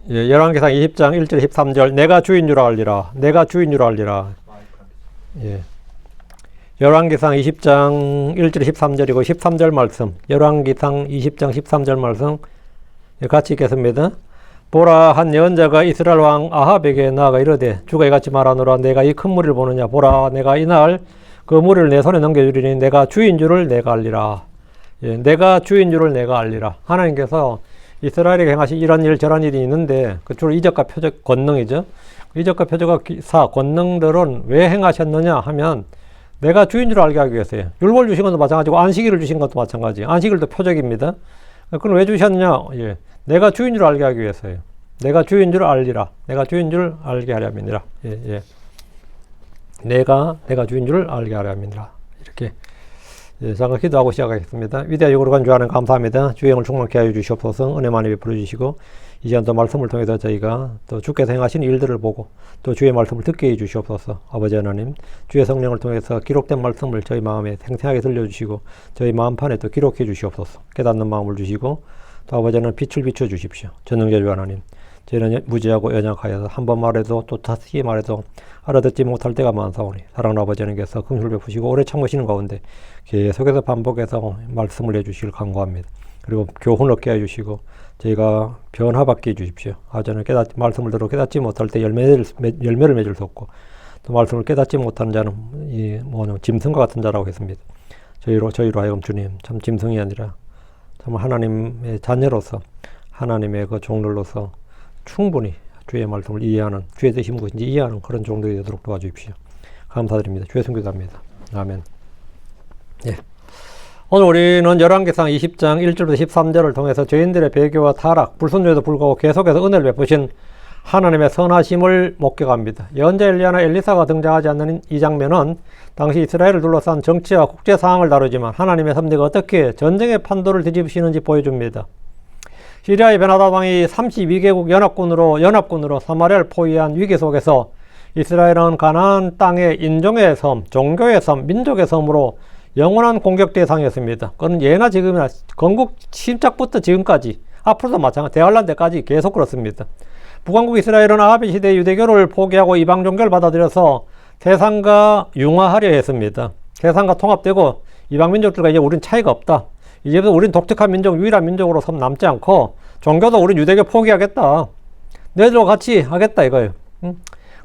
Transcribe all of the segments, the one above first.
예, 열왕기상 20장 1절 13절 내가 주인 줄 알리라. 내가 주인 줄 알리라. 예. 열왕기상 20장 1절 13절이고 13절 말씀. 열왕기상 20장 13절 말씀 같이 읽겠습니다. 보라, 한 예언자가 이스라엘 왕 아합에게 나아가 이르되 주가 이같이 말하노라. 내가 이 큰 무리를 보느냐. 보라, 내가 이날 그 무리를 내 손에 넘겨주리니 내가 주인 줄을 내가 알리라. 예, 내가 주인 줄을 내가 알리라. 하나님께서 이스라엘에게 행하신 이런 일 저런 일이 있는데 그 주로 이적과 표적 권능이죠. 이적과 표적과 기사 권능들은 왜 행하셨느냐 하면 내가 주인 줄 알게 하기 위해서예요. 율법을 주신 것도 마찬가지고 안식일을 주신 것도 마찬가지예요. 안식일도 표적입니다. 그건 왜 주셨느냐? 예, 내가 주인 줄 알게 하기 위해서예요. 내가 주인 줄 알리라. 내가 주인 줄 알게 하려면이라. 예, 예. 내가 주인 줄 알게 하려면이라. 이렇게 예, 잠깐 기도하고 시작하겠습니다. 위대하고 거룩한 주 하나님 감사합니다. 주의 영을 충만케 하여 주시옵소서. 은혜 많이 베풀어 주시고 이 시간 또 말씀을 통해서 저희가 또 주께서 행하신 일들을 보고 또 주의 말씀을 듣게 해 주시옵소서. 아버지 하나님, 주의 성령을 통해서 기록된 말씀을 저희 마음에 생생하게 들려주시고 저희 마음판에 또 기록해 주시옵소서. 깨닫는 마음을 주시고 또 아버지 하나님 빛을 비춰 주십시오. 전능자 주 하나님, 저희는 무지하고 연약하여서 한 번 말해도 또 다시 말해도 알아듣지 못할 때가 많사오니 사랑하는 아버지 하나님께서 긍휼을 베푸시고 오래 참으시는 가운데 계속해서 반복해서 말씀을 해주시길 간구합니다. 그리고 교훈 얻게 해주시고 저희가 변화받게 해주십시오. 아버지는 말씀을 들어 깨닫지 못할 때 열매를 맺을 수 없고 또 말씀을 깨닫지 못하는 자는 짐승과 같은 자라고 했습니다. 저희로 하여금 주님 참 짐승이 아니라 참 하나님의 자녀로서 하나님의 그 종들로서 충분히 주의 말씀을 이해하는, 주의 뜻이 무엇인지 이해하는 그런 종들이 되도록 도와주십시오. 감사드립니다. 주의 성교사입니다. 아멘. 예. 오늘 우리는 열왕기상 20장 1절부터 13절을 통해서 죄인들의 배교와 타락, 불순종에도 불구하고 계속해서 은혜를 베푸신 하나님의 선하심을 목격합니다. 예언자 엘리야나 엘리사가 등장하지 않는 이 장면은 당시 이스라엘을 둘러싼 정치와 국제 상황을 다루지만 하나님의 섭리가 어떻게 전쟁의 판도를 뒤집으시는지 보여줍니다. 시리아의 베나다 왕이 32개국 연합군으로 사마리아를 포위한 위기 속에서 이스라엘은 가나안 땅의 인종의 섬, 종교의 섬, 민족의 섬으로 영원한 공격 대상이었습니다. 그건 예나 지금이나 건국 시작부터 지금까지 앞으로도 마찬가지, 대환란 때까지 계속 그렇습니다. 북왕국 이스라엘은 아합의 시대 유대교를 포기하고 이방 종교를 받아들여서 세상과 융화하려 했습니다. 세상과 통합되고 이방 민족들과 이제 우린 차이가 없다. 이제부터 우린 독특한 민족, 유일한 민족으로 섬 남지 않고 종교도 우린 유대교 포기하겠다. 너희들과 같이 하겠다 이거예요.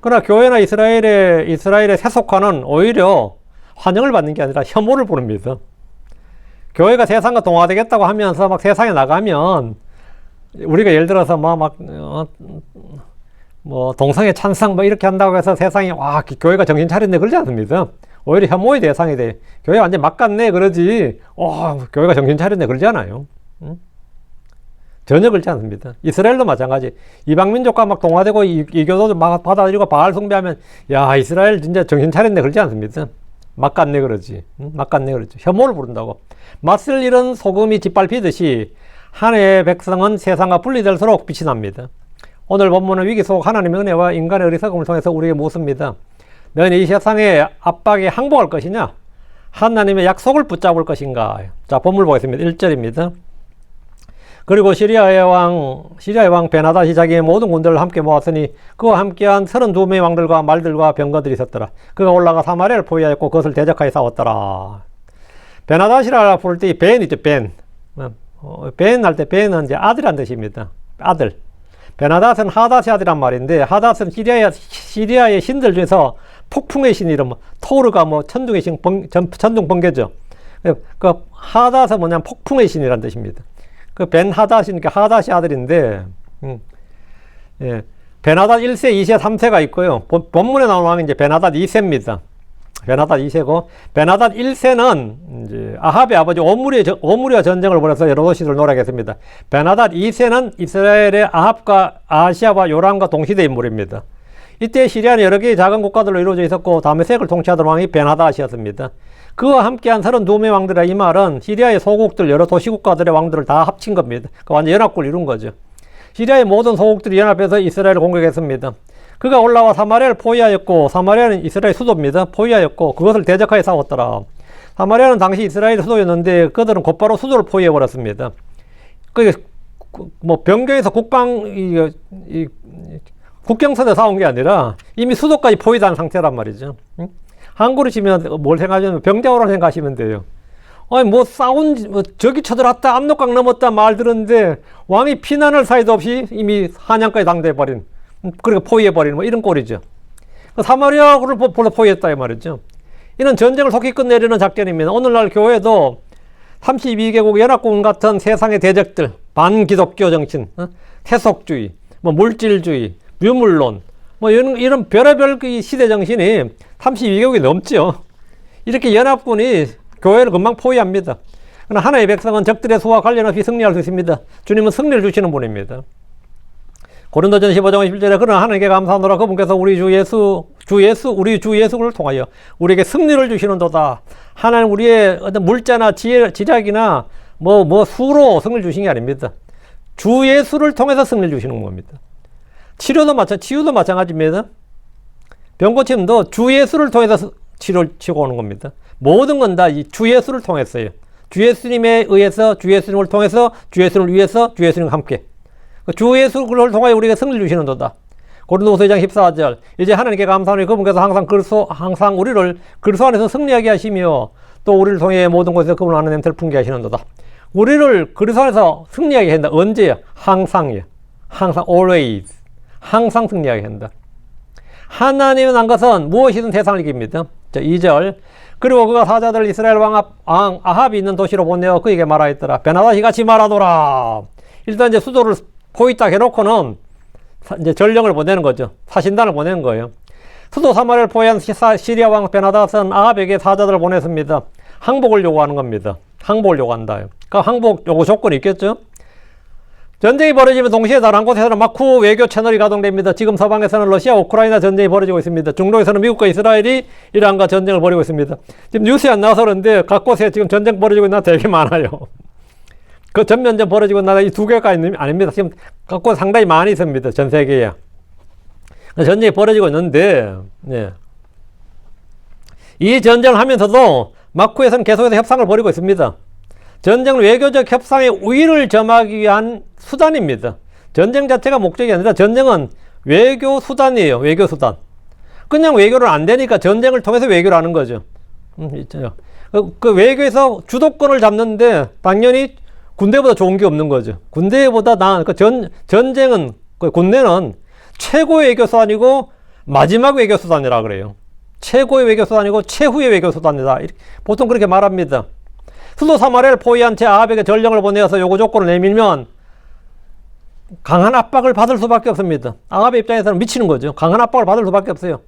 그러나 교회나 이스라엘의 세속화는 오히려 환영을 받는 게 아니라 혐오를 부릅니다. 교회가 세상과 동화되겠다고 하면서 막 세상에 나가면 우리가 예를 들어서 동성애 찬성 이렇게 한다고 해서 세상에 와 교회가 정신 차렸네 그러지 않습니다. 오히려 혐오의 대상이 돼. 교회 완전 막 갔네 그러지. 교회가 정신 차렸네 그러지 않아요. 전혀 그렇지 않습니다. 이스라엘도 마찬가지. 이방 민족과 막 동화되고 이교도도 막 받아들이고 바알 숭배하면 야 이스라엘 진짜 정신 차렸네 그러지 않습니다. 막 갔네 그러지. 막 갔네 그러지. 혐오를 부른다고. 맛을 잃은 소금이 짓밟히듯이 하나님의 백성은 세상과 분리될수록 빛이 납니다. 오늘 본문은 위기 속 하나님의 은혜와 인간의 어리석음을 통해서 우리에게 묻습니다. 너희는 이 세상의 압박에 항복할 것이냐? 하나님의 약속을 붙잡을 것인가? 자, 본문 보겠습니다. 1절입니다. 그리고 시리아의 왕 베나닷이 자기의 모든 군대를 함께 모았으니 그와 함께한 32명의 왕들과 말들과 병거들이 있었더라. 그가 올라가 사마리아를 포위하였고 그것을 대적하여 싸웠더라. 베나닷이라 부를 때 벤이죠, 벤. 벤 할 때 벤은 이제 아들이란 뜻입니다. 아들. 베나닷은 하닷의 아들이란 말인데 하닷은 시리아의 신들 중에서 폭풍의 신 이름 토르가 천둥의 신, 천둥 번개죠. 그 하닷은 뭐냐면 폭풍의 신이란 뜻입니다. 그 벤하닷이니까 하닷의 아들인데 예. 베나닷 1세, 2세, 3세가 있고요. 본문에 나오는 왕이 이제 베나닷 2세입니다. 베나닷 2세고 베나닷 1세는 이제 아합의 아버지 오므리와 전쟁을 벌여서 헤로도시를 노략했습니다. 베나닷 2세는 이스라엘의 아합과 아시아와 요람과 동시대 인물입니다. 이때 시리아는 여러 개의 작은 국가들로 이루어져 있었고 다메섹을 통치하던 왕이 베나닷이었습니다. 그와 함께한 32명의 왕들의 이 말은 시리아의 소국들 여러 도시국가들의 왕들을 다 합친 겁니다. 그 완전 연합국을 이룬 거죠. 시리아의 모든 소국들이 연합해서 이스라엘을 공격했습니다. 그가 올라와 사마리아를 포위하였고 사마리아는 이스라엘 수도입니다. 포위하였고 그것을 대적하여 싸웠더라. 사마리아는 당시 이스라엘의 수도였는데 그들은 곧바로 수도를 포위해버렸습니다. 뭐 변경해서 국경선에 사온 게 아니라 이미 수도까지 포위된 상태란 말이죠. 응? 한국으로 치면 뭘 생각하면 병자호란 생각하시면 돼요. 아니 뭐 저기 쳐들어왔다 압록강 넘었다 말 들었는데 왕이 피난할 사이도 없이 이미 한양까지 당대해버린, 그러니까 포위해버린 뭐 이런 꼴이죠. 사마리아를 포위했다 이 말이죠. 이는 전쟁을 속히 끝내려는 작전입니다. 오늘날 교회도 32개국 연합군 같은 세상의 대적들, 반기독교 정신, 세속주의, 뭐 물질주의, 유물론, 뭐 이런 별의별 시대 정신이 32개국이 넘죠. 이렇게 연합군이 교회를 금방 포위합니다. 그러나 하나의 백성은 적들의 수와 관련 없이 승리할 수 있습니다. 주님은 승리를 주시는 분입니다. 고린도전 15장 11절에 그러나 하나님께 감사하노라 그분께서 우리 주 예수를 통하여 우리에게 승리를 주시는도다. 하나님 우리의 어떤 물자나 지략이나 뭐 수로 승리를 주신 게 아닙니다. 주 예수를 통해서 승리를 주시는 겁니다. 치유도 마찬가지입니다. 병 고침도 주 예수를 통해서 치료를 치고 오는 겁니다. 모든 건 다 이 주 예수를 통했어요. 주 예수님에 의해서, 주 예수님을 통해서, 주 예수님을 위해서, 주 예수님과 함께. 주 예수를 통하여 우리에게 승리를 주시는도다. 고린도후서 2장 14절 이제 하나님께 감사하노니 그분께서 항상 우리를 그리스도 안에서 승리하게 하시며 또 우리를 통해 모든 곳에서 그분을 아는 냄새를 풍기게 하시는도다. 우리를 그리스도 안에서 승리하게 한다. 언제야? 항상이야. 항상 always. 항상 승리하게 한다. 하나님은 한 것은 무엇이든 세상을 이깁니다. 자, 2절 그리고 그가 사자들 이스라엘 왕 아합이 있는 도시로 보내어 그에게 말하였더라. 베나다시 같이 말하노라. 일단 이제 수도를 포위딱 해놓고는 이제 전령을 보내는 거죠. 사신단을 보내는 거예요. 수도 사마리아를 포위한 시리아 왕 베나닷은 아합에게 사자들을 보냈습니다. 항복을 요구하는 겁니다. 항복을 요구한다. 그러니까 항복 요구 조건이 있겠죠. 전쟁이 벌어지면 동시에 다른 곳에서는 마쿠 외교 채널이 가동됩니다. 지금 서방에서는 러시아, 우크라이나 전쟁이 벌어지고 있습니다. 중동에서는 미국과 이스라엘이 이란과 전쟁을 벌이고 있습니다. 지금 뉴스에 안 나와서 그런데 각 곳에 지금 전쟁 벌어지고 있는 나라 되게 많아요. 그 전면전 벌어지고 있는 나라 이 두 개가 아닙니다. 지금 각 곳에 상당히 많이 있습니다. 전 세계에. 전쟁이 벌어지고 있는데, 네. 이 전쟁을 하면서도 마쿠에서는 계속해서 협상을 벌이고 있습니다. 전쟁은 외교적 협상의 우위를 점하기 위한 수단입니다. 전쟁 자체가 목적이 아니라 전쟁은 외교 수단이에요. 외교 수단. 그냥 외교를 안 되니까 전쟁을 통해서 외교를 하는 거죠. 있잖아요. 그 외교에서 주도권을 잡는데 당연히 군대보다 좋은 게 없는 거죠. 군대보다 나은, 전쟁은, 군대는 최고의 외교 수단이고 마지막 외교 수단이라 그래요. 최고의 외교 수단이고 최후의 외교 수단이다. 보통 그렇게 말합니다. 수도 사마리아를 포위한 채 아합에게 전령을 보내어서 요구 조건을 내밀면 강한 압박을 받을 수밖에 없습니다. 아합의 입장에서는 미치는 거죠. 강한 압박을 받을 수밖에 없어요.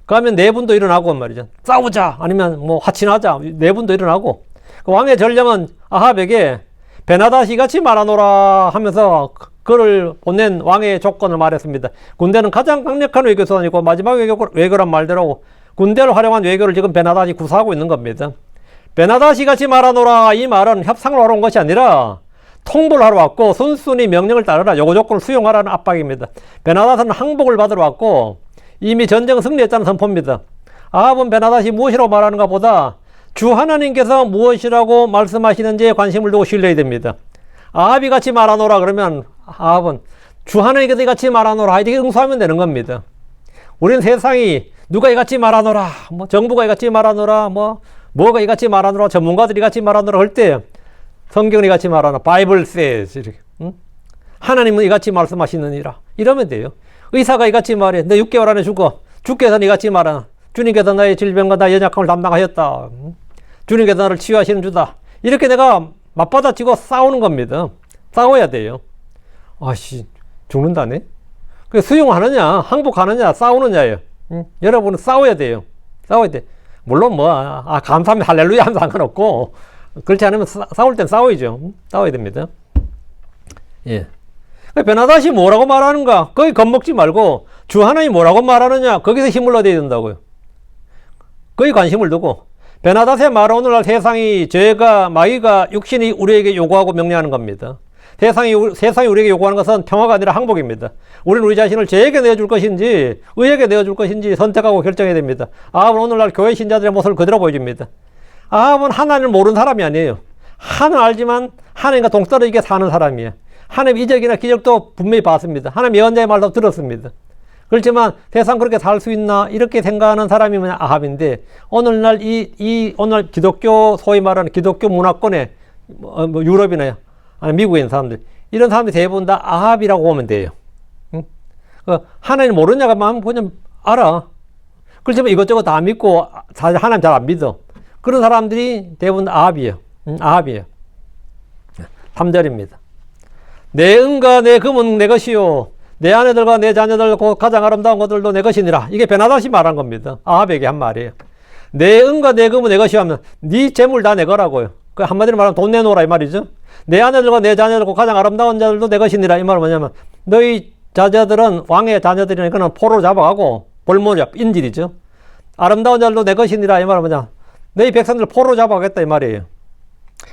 그러면 내분도 일어나고 말이죠. 싸우자 아니면 뭐 화친하자 내분도 일어나고 그 왕의 전령은 아합에게 베나다시 같이 말하노라 하면서 그를 보낸 왕의 조건을 말했습니다. 군대는 가장 강력한 외교수단이고 마지막 외교란 말대로 군대를 활용한 외교를 지금 베나다시 구사하고 있는 겁니다. 베나다시 같이 말하노라 이 말은 협상을 하러 온 것이 아니라 통보를 하러 왔고 순순히 명령을 따르라 요구 조건을 수용하라는 압박입니다. 베나다스는 항복을 받으러 왔고 이미 전쟁을 승리했다는 선포입니다. 아합은 베나다시 무엇이라고 말하는가 보다 주 하나님께서 무엇이라고 말씀하시는지에 관심을 두고 신뢰해야 됩니다. 아합이 같이 말하노라 그러면 아합은 주 하나님께서 같이 말하노라 이렇게 응수하면 되는 겁니다. 우리는 세상이 누가 이같이 말하노라 뭐 정부가 이같이 말하노라 뭐가 이같이 말하노라 전문가들이 이같이 말하노라 할 때 성경이 이같이 말하노라 바이블 says 이렇게 하나님은 이같이 말씀하시느니라 이러면 돼요. 의사가 이같이 말해 너 6개월 안에 죽어 주께서는 이같이 말하나 주님께서 나의 질병과 나의 연약함을 담당하셨다. 주님께서 나를 치유하시는 주다. 이렇게 내가 맞받아치고 싸우는 겁니다. 싸워야 돼요. 아씨 죽는다네. 수용하느냐 항복하느냐 싸우느냐예요. 여러분은 싸워야 돼요. 싸워야 돼. 물론 감사합니다 할렐루야 하면 상관없고 그렇지 않으면 싸울 땐 싸워야죠. 싸워야 됩니다. 예. 베나다시 뭐라고 말하는가 거기 겁먹지 말고 주 하나님 뭐라고 말하느냐 거기서 힘을 얻어야 된다고요. 거기 관심을 두고 베나닷의 말은 오늘날 세상이 죄가 마귀가 육신이 우리에게 요구하고 명령하는 겁니다. 세상이 우리에게 요구하는 것은 평화가 아니라 항복입니다. 우리는 우리 자신을 죄에게 내어줄 것인지 의에게 내어줄 것인지 선택하고 결정해야 됩니다. 아합은 오늘날 교회 신자들의 모습을 그대로 보여줍니다. 아합은 하나님을 모르는 사람이 아니에요. 하나님 알지만 하나님과 동떨어지게 사는 사람이에요. 하나님 이적이나 기적도 분명히 봤습니다. 하나님 예언자의 말도 들었습니다. 그렇지만 세상 그렇게 살 수 있나 이렇게 생각하는 사람이 뭐냐 아합인데 오늘날 오늘 기독교 소위 말하는 기독교 문화권의 뭐 유럽이나 아니 미국에 있는 사람들 이런 사람들이 대부분 다 아합이라고 보면 돼요. 응? 하나님 모르냐가 마음 그냥 알아. 그렇지만 이것저것 다 믿고 사실 하나님 잘 안 믿어. 그런 사람들이 대부분 아합이에요. 아합이에요. 3절입니다. 내 은과 내 금은 내 것이요 내 아내들과 내 자녀들 곧 가장 아름다운 것들도 내 것이니라. 이게 베나다시 말한 겁니다. 아합에게 한 말이에요. 내 은과 내 금은 내 것이요 하면 네 재물 다 내 거라고요. 그 한마디로 말하면 돈 내놓으라 이 말이죠. 내 아내들과 내 자녀들 곧 가장 아름다운 자들도 내 것이니라. 이 말은 뭐냐면 너희 자녀들은 왕의 자녀들이니까 그는 포로 잡아가고 볼모자 인질이죠. 아름다운 자들도 내 것이니라. 이 말은 뭐냐 너희 백성들 포로 잡아가겠다 이 말이에요.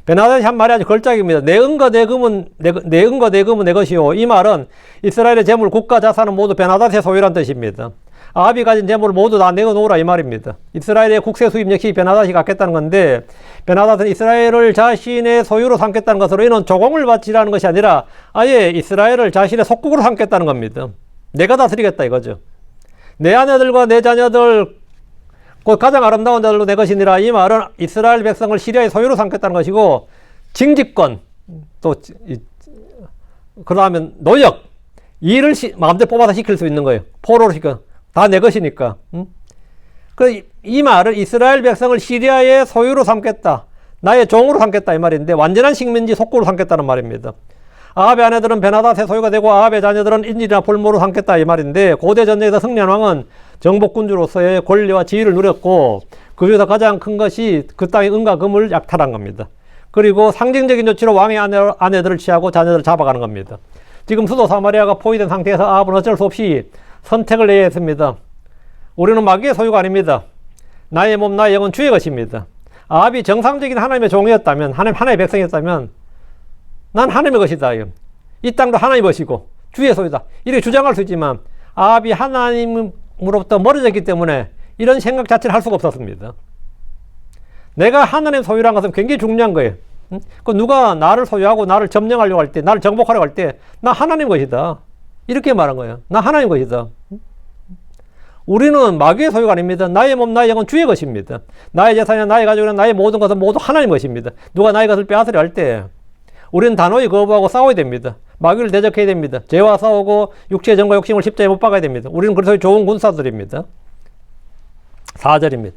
베나다시 한 말이 아주 걸작입니다. 내 은과 내 금은 내 것이요. 이 말은 이스라엘의 재물, 국가 자산은 모두 베나다스의 소유란 뜻입니다. 아합이 가진 재물을 모두 다 내어놓으라 이 말입니다. 이스라엘의 국세 수입 역시 베나다시 갖겠다는 건데 베나다스는 이스라엘을 자신의 소유로 삼겠다는 것으로 이는 조공을 바치라는 것이 아니라 아예 이스라엘을 자신의 속국으로 삼겠다는 겁니다. 내가 다스리겠다 이거죠. 내 아내들과 내 자녀들 곧 가장 아름다운 자들로 내 것이니라. 이 말은 이스라엘 백성을 시리아의 소유로 삼겠다는 것이고 징집권 또 그러면 노역 일을 마음대로 뽑아서 시킬 수 있는 거예요. 포로로 시켜 다 내 것이니까. 이 말은 이스라엘 백성을 시리아의 소유로 삼겠다. 나의 종으로 삼겠다 이 말인데 완전한 식민지 속국으로 삼겠다는 말입니다. 아합의 아내들은 베나다스의 소유가 되고 아합의 자녀들은 인질이나 볼모로 삼겠다 이 말인데 고대 전쟁에서 승리한 왕은 정복군주로서의 권리와 지위를 누렸고 그 중에서 가장 큰 것이 그 땅의 은과 금을 약탈한 겁니다. 그리고 상징적인 조치로 왕의 아내들을 취하고 자녀들을 잡아가는 겁니다. 지금 수도 사마리아가 포위된 상태에서 아합은 어쩔 수 없이 선택을 해야 했습니다. 우리는 마귀의 소유가 아닙니다. 나의 몸 나의 영은 주의 것입니다. 아합이 정상적인 하나님의 종이었다면 하나님의 백성이었다면 난 하나님의 것이다. 이 땅도 하나님의 것이고 주의 소유다. 이렇게 주장할 수 있지만 아합이 하나님으로부터 멀어졌기 때문에 이런 생각 자체를 할 수가 없었습니다. 내가 하나님의 소유라는 것은 굉장히 중요한 거예요. 그 누가 나를 소유하고 나를 점령하려고 할 때, 나를 정복하려고 할 때 나 하나님 것이다. 이렇게 말한 거예요. 나 하나님 것이다. 우리는 마귀의 소유가 아닙니다. 나의 몸, 나의 영은 주의 것입니다. 나의 재산이나 나의 가족이나 나의 모든 것은 모두 하나님 것입니다. 누가 나의 것을 빼앗으려 할 때 우리는 단호히 거부하고 싸워야 됩니다. 마귀를 대적해야 됩니다. 죄와 싸우고 육체의 정과 욕심을 십자가에 못 박아야 됩니다. 우리는 그래서 좋은 군사들입니다. 4절입니다.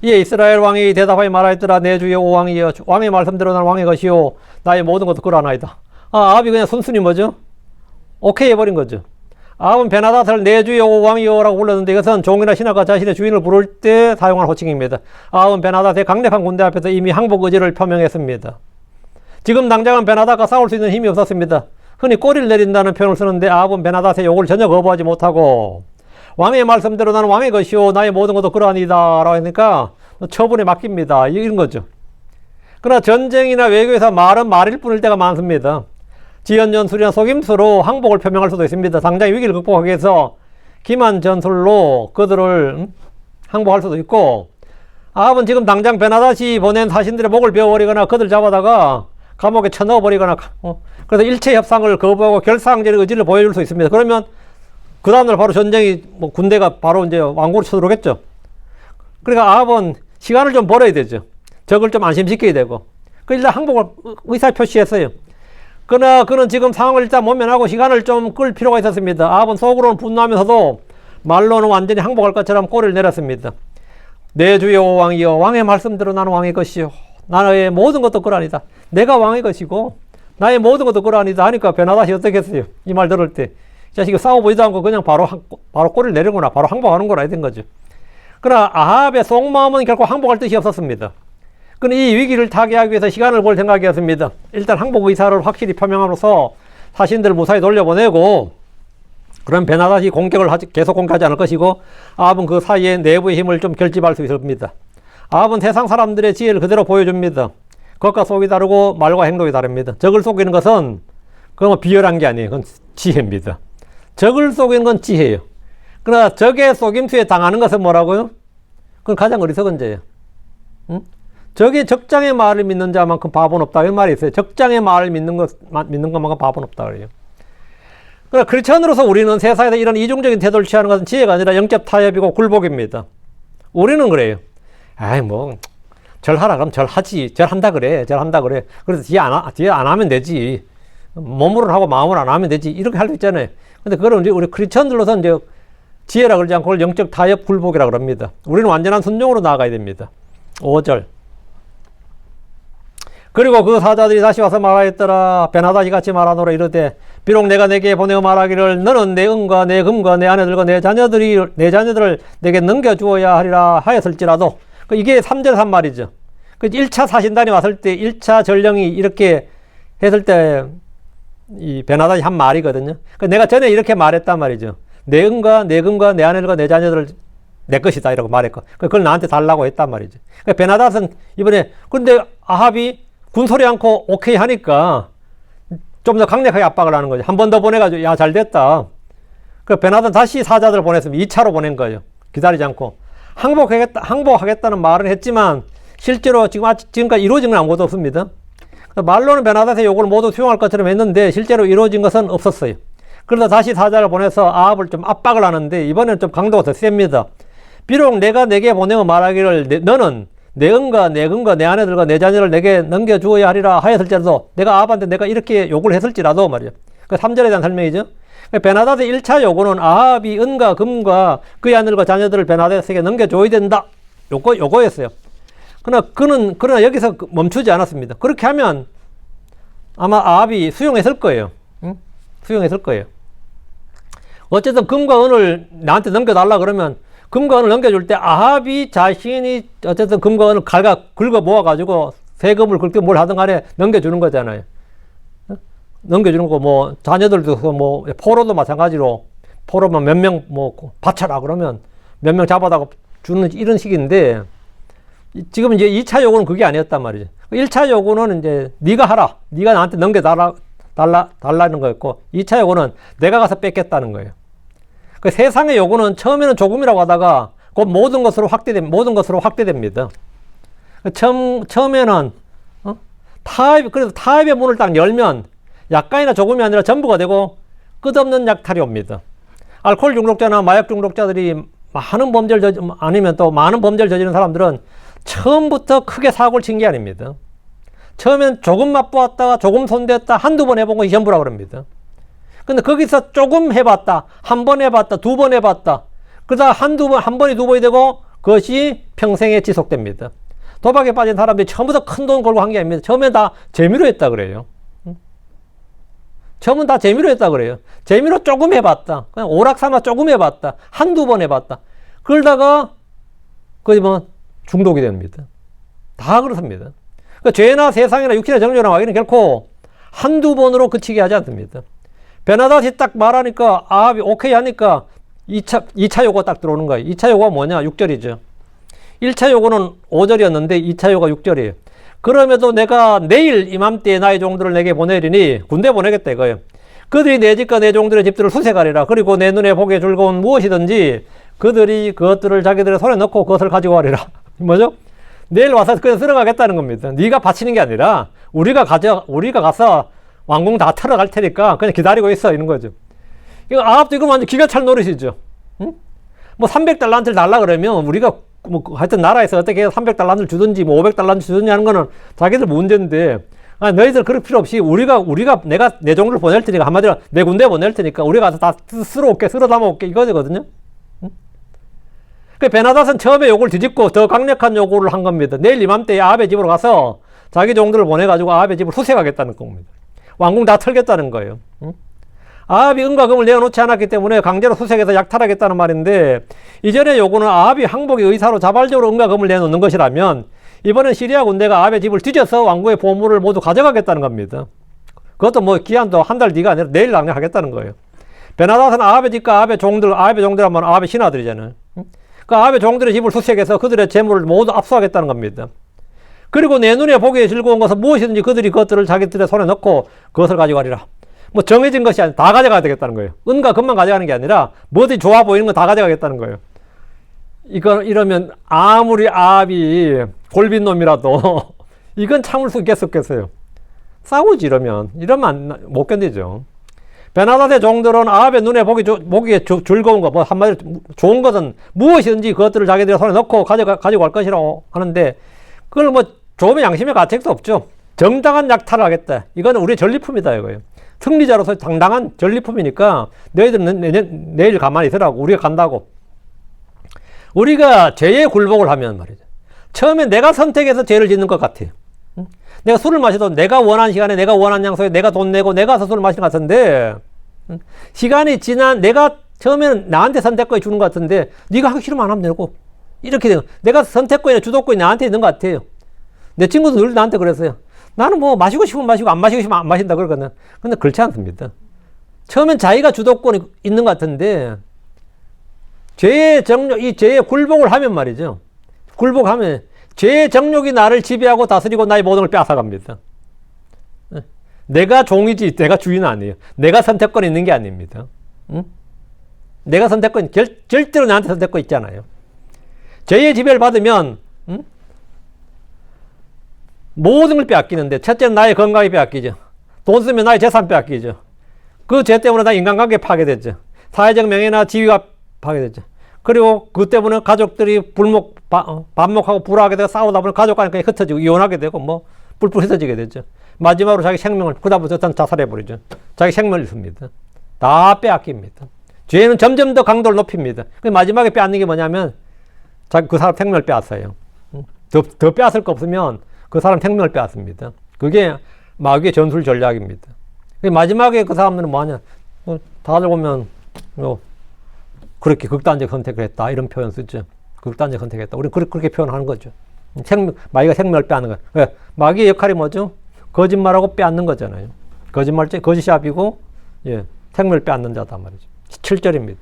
이에 이스라엘 왕이 대답하여 말하였더라. 내 주의 오 왕이여 왕의 말씀대로 난 왕의 것이요 나의 모든 것을 끌어안나이다. 아합이 그냥 순순히 뭐죠? 오케이 해버린 거죠. 아합은 베나다스를 내 주의 오 왕이여 라고 불렀는데 이것은 종이나 신하가 자신의 주인을 부를 때 사용한 호칭입니다. 아합은 베나다스의 강력한 군대 앞에서 이미 항복 의지를 표명했습니다. 지금 당장은 베나다스가 싸울 수 있는 힘이 없었습니다. 흔히 꼬리를 내린다는 표현을 쓰는데 아합은 베나다스의 요구를 전혀 거부하지 못하고 왕의 말씀대로 나는 왕의 것이요 나의 모든 것도 그러하니다 라고 하니까 처분에 맡깁니다. 이런 거죠. 그러나 전쟁이나 외교에서 말은 말일 뿐일 때가 많습니다. 지연 전술이나 속임수로 항복을 표명할 수도 있습니다. 당장 위기를 극복하기 위해서 기만 전술로 그들을 항복할 수도 있고 아합은 지금 당장 베나다시 보낸 사신들의 목을 베어버리거나 그들 잡아다가 감옥에 쳐넣어버리거나 그래서 일체 협상을 거부하고 결사항전의 의지를 보여줄 수 있습니다. 그러면 그 다음날 바로 전쟁이 군대가 바로 이제 왕국으로 쳐들어오겠죠. 그러니까 아합은 시간을 좀 벌어야 되죠. 적을 좀 안심시켜야 되고 일단 항복을 의사표시했어요. 그러나 그는 지금 상황을 일단 모면하고 시간을 좀 끌 필요가 있었습니다. 아합은 속으로는 분노하면서도 말로는 완전히 항복할 것처럼 꼬리를 내렸습니다. 내 주의 오 왕이여 왕의 말씀대로 나는 왕의 것이요 나의 모든 것도 그러하니다. 내가 왕의 것이고 나의 모든 것도 그러하니다 하니까 베나다시 어떻게 했어요? 이 말 들을 때 이 자식이 싸워보지도 않고 그냥 바로 꼬리를 내리거나 바로 항복하는거나 된 거죠. 그러나 아합의 속마음은 결코 항복할 뜻이 없었습니다. 그는 이 위기를 타개하기 위해서 시간을 볼 생각이었습니다. 일단 항복 의사를 확실히 표명함으로써 사신들을 무사히 돌려보내고 그럼 베나다시 공격을 계속 공격하지 않을 것이고 아합은 그 사이에 내부의 힘을 좀 결집할 수 있습니다. 아합은 세상 사람들의 지혜를 그대로 보여줍니다. 겉과 속이 다르고 말과 행동이 다릅니다. 적을 속이는 것은 그건 비열한 게 아니에요. 그건 지혜입니다. 적을 속이는 건 지혜예요. 그러나 적의 속임수에 당하는 것은 뭐라고요? 그건 가장 어리석은 죄예요. 저게 적장의 말을 믿는 자만큼 바보는 없다. 이 말이 있어요. 적장의 말을 믿는 것만큼 바보는 없다. 그래요. 그러나 크리스천으로서 우리는 세상에서 이런 이중적인 태도를 취하는 것은 지혜가 아니라 영적 타협이고 굴복입니다. 우리는 그래요. 아이, 뭐, 절하라 그럼 절하지. 절한다 그래. 절한다 그래. 그래서 뒤에 안 하면 되지. 몸으로는 하고 마음으로 안 하면 되지. 이렇게 할 수 있잖아요. 근데 그걸 우리 크리스천들로서 이제 지혜라 그러지 않고 그걸 영적 타협 굴복이라 그럽니다. 우리는 완전한 순종으로 나아가야 됩니다. 5절. 그리고 그 사자들이 다시 와서 말하였더라. 베나다시 같이 말하노라 이르되 비록 내가 내게 보내어 말하기를 너는 내 은과 내 금과 내 아내들과 내 자녀들을 내게 넘겨주어야 하리라 하였을지라도 이게 3절에서 한 말이죠. 1차 사신단이 왔을 때 1차 전령이 이렇게 했을 때 이 베나다시 한 말이거든요. 내가 전에 이렇게 말했단 말이죠. 내 은과 내 금과 내 아내들과 내 자녀들을 내 것이다 이라고 말했고 그걸 나한테 달라고 했단 말이죠. 베나닷은 이번에 그런데 아합이 군소리 않고 오케이 하니까 좀 더 강력하게 압박을 하는 거죠. 한 번 더 보내가지고 야 잘됐다. 그 베나닷은 다시 사자들을 보냈으면 2차로 보낸 거예요. 기다리지 않고 항복하겠다는 말은 했지만 실제로 지금까지 이루어진 건 아무것도 없습니다. 말로는 베나닷의 요구를 모두 수용할 것처럼 했는데 실제로 이루어진 것은 없었어요. 그러다 다시 사자를 보내서 아합을 좀 압박을 하는데 이번에는 좀 강도가 더 셉니다. 비록 내가 내게 보내어 말하기를 너는 내 은과 내 금과 내 아내들과 내 자녀를 내게 넘겨주어야 하리라 하였을지라도 내가 아합한테 내가 이렇게 요구를 했을지라도 말이죠. 그 3절에 대한 설명이죠. 베나닷의 1차 요구는 아합이 은과 금과 그의 아내들과 자녀들을 베나닷에게 넘겨줘야 된다. 요거였어요. 그러나 여기서 멈추지 않았습니다. 그렇게 하면 아마 아합이 수용했을 거예요. 응? 수용했을 거예요. 어쨌든 금과 은을 나한테 넘겨달라 그러면 금과 은을 넘겨줄 때 아합이 자신이 어쨌든 금과 은을 긁어 모아가지고 세금을 긁든 뭘 하든 간에 넘겨주는 거잖아요. 넘겨주는 거, 뭐, 자녀들도 뭐, 포로도 마찬가지로 포로만 몇 명 뭐, 바쳐라 그러면 몇 명 잡아다가 주는 이런 식인데 지금 이제 2차 요구는 그게 아니었단 말이죠. 1차 요구는 이제 네가 하라. 네가 나한테 달라는 거였고 2차 요구는 내가 가서 뺏겠다는 거예요. 그 세상의 요구는 처음에는 조금이라고 하다가 곧 모든 것으로 확대됩니다. 처음에는 그래서 타협의 문을 딱 열면 약간이나 조금이 아니라 전부가 되고 끝없는 약탈이 옵니다. 알코올 중독자나 마약 중독자들이 많은 범죄를 저지른 사람들은 처음부터 크게 사고를 친 게 아닙니다. 처음엔 조금 맛보았다가 조금 손댔다 한두 번 해본 것이 전부라 그럽니다. 근데 거기서 조금 해봤다, 한 번 해봤다, 두 번 해봤다. 그러다 한 번이 두 번이 되고 그것이 평생에 지속됩니다. 도박에 빠진 사람들이 처음부터 큰 돈 걸고 한 게 아닙니다. 처음엔 다 재미로 했다 그래요. 처음은 다 재미로 했다 그래요. 재미로 조금 해봤다. 그냥 오락삼아 조금 해봤다. 한두 번 해봤다. 그러다가 거의 뭐 중독이 됩니다. 다 그렇습니다. 그러니까 죄나 세상이나 육신의 정죄나 마귀는 결코 한두 번으로 그치게 하지 않습니다. 베나닷이 딱 말하니까 아합이 오케이 하니까 2차 요구가 딱 들어오는 거예요. 2차 요구가 뭐냐? 6절이죠. 1차 요구는 5절이었는데 2차 요구가 6절이에요. 그럼에도 내가 내일 이맘때에 나의 종들을 내게 보내리니 군대 보내겠다 이거예요. 그들이 내 집과 내 종들의 집들을 수색하리라. 그리고 내 눈에 보기에 즐거운 무엇이든지 그들이 그것들을 자기들의 손에 넣고 그것을 가지고 가리라. 뭐죠? 내일 와서 그냥 쓸어가겠다는 겁니다. 네가 바치는 게 아니라 우리가 가서 왕궁 다 털어갈 테니까 그냥 기다리고 있어 이런 거죠. 이거 아합도 이거 완전 기가 찰 노릇이죠. 응? 뭐 300달란트를 달라 그러면 우리가 뭐 하여튼 나라에서 어떻게 해서 300달란트를 주든지 뭐 500달란트 주든지 하는 거는 자기들 문제인데 너희들 그럴 필요 없이 내가 내 종을 보낼 테니까 한마디로 내 군대 보낼 테니까 우리가 가서 다 쓸어 담아올게 이거거든요. 응? 그 베나닷은 처음에 요구를 뒤집고 더 강력한 요구를 한 겁니다. 내일 이맘때에 아합의 집으로 가서 자기 종들을 보내가지고 아합의 집을 수색하겠다는 겁니다. 왕궁 다 털겠다는 거예요. 응? 아합이 은과 금을 내어놓지 않았기 때문에 강제로 수색해서 약탈하겠다는 말인데 이전의 요구는 아합이 항복의 의사로 자발적으로 은과 금을 내놓는 것이라면 이번엔 시리아 군대가 아합의 집을 뒤져서 왕궁의 보물을 모두 가져가겠다는 겁니다. 그것도 뭐 기한도 한 달 뒤가 아니라 내일 하겠다는 거예요. 베나닷은 아합의 집과 아합의 종들 하면 아합의 신하들이잖아요. 그 아합의 종들의 집을 수색해서 그들의 재물을 모두 압수하겠다는 겁니다. 그리고 내 눈에 보기에 즐거운 것은 무엇이든지 그들이 그것들을 자기들의 손에 넣고 그것을 가져가리라. 뭐 정해진 것이 아니라 다 가져가야 되겠다는 거예요. 은과 금만 가져가는 게 아니라 뭐든지 좋아 보이는 건 다 가져가겠다는 거예요. 이러면 아무리 아합이 골빈 놈이라도 이건 참을 수 있겠어요. 싸우지 이러면 못 견디죠. 베나다의 종들은 아합의 눈에 보기에 즐거운 거, 뭐 한마디로 좋은 것은 무엇이든지 그것들을 자기들의 손에 넣고 가지고 갈 것이라고 하는데, 그걸 뭐 조음의 양심의 가책도 없죠. 정당한 약탈을 하겠다. 이거는 우리의 전리품이다 이거예요. 승리자로서 당당한 전리품이니까 너희들은 내일 가만히 있으라고, 우리가 간다고. 우리가 죄에 굴복을 하면 말이죠. 처음에 내가 선택해서 죄를 짓는 것 같아요. 내가 술을 마셔도 내가 원하는 시간에 내가 원하는 양소에 내가 돈 내고 내가 술을 마시는 것 같은데, 시간이 지난 내가 처음에는 나한테 선택권이 주는 것 같은데 네가 하기 싫으면 안 하면 되고, 이렇게 돼요. 내가 선택권이나 주도권이 나한테 있는 것 같아요. 내 친구도 늘 나한테 그랬어요. 나는 뭐 마시고 싶으면 마시고 안 마시고 싶으면 안 마신다 그러거든. 근데 그렇지 않습니다. 처음엔 자기가 주도권이 있는 것 같은데 죄의 정욕, 이 죄의 굴복을 하면 말이죠. 굴복하면 죄의 정욕이 나를 지배하고 다스리고 나의 모든 걸 뺏어갑니다. 내가 종이지 내가 주인은 아니에요. 내가 선택권이 있는 게 아닙니다. 내가 선택권, 절대로 나한테 선택권 있잖아요. 죄의 지배를 받으면 모든 걸 빼앗기는데, 첫째는 나의 건강이 빼앗기죠. 돈 쓰면 나의 재산 빼앗기죠. 그 죄 때문에 나 인간관계 파괴되죠. 사회적 명예나 지위가 파괴되죠. 그리고 그 때문에 가족들이 반목하고 불화하게 되고 싸우다 보면 가족 관계가 흩어지고 이혼하게 되고 뭐 뿔뿔 흩어지게 되죠. 마지막으로 자기 생명을, 그다음부터 자살해버리죠. 자기 생명을 잃습니다. 다 빼앗깁니다. 죄는 점점 더 강도를 높입니다. 마지막에 빼앗는 게 뭐냐면 그 사람 생명을 빼앗아요. 더 빼앗을 거 없으면 그 사람 생명을 빼앗습니다. 그게 마귀의 전술 전략입니다. 마지막에 그 사람들은 뭐하냐, 다들 보면 그렇게 극단적 선택을 했다 이런 표현 쓰죠. 극단적 선택했다. 우리는 그렇게 표현하는 거죠. 마귀가 생명을 빼앗는 거예요. 왜? 마귀의 역할이 뭐죠? 거짓말하고 빼앗는 거잖아요. 거짓이 합이고, 생명을 빼앗는 자다 말이죠. 7절입니다.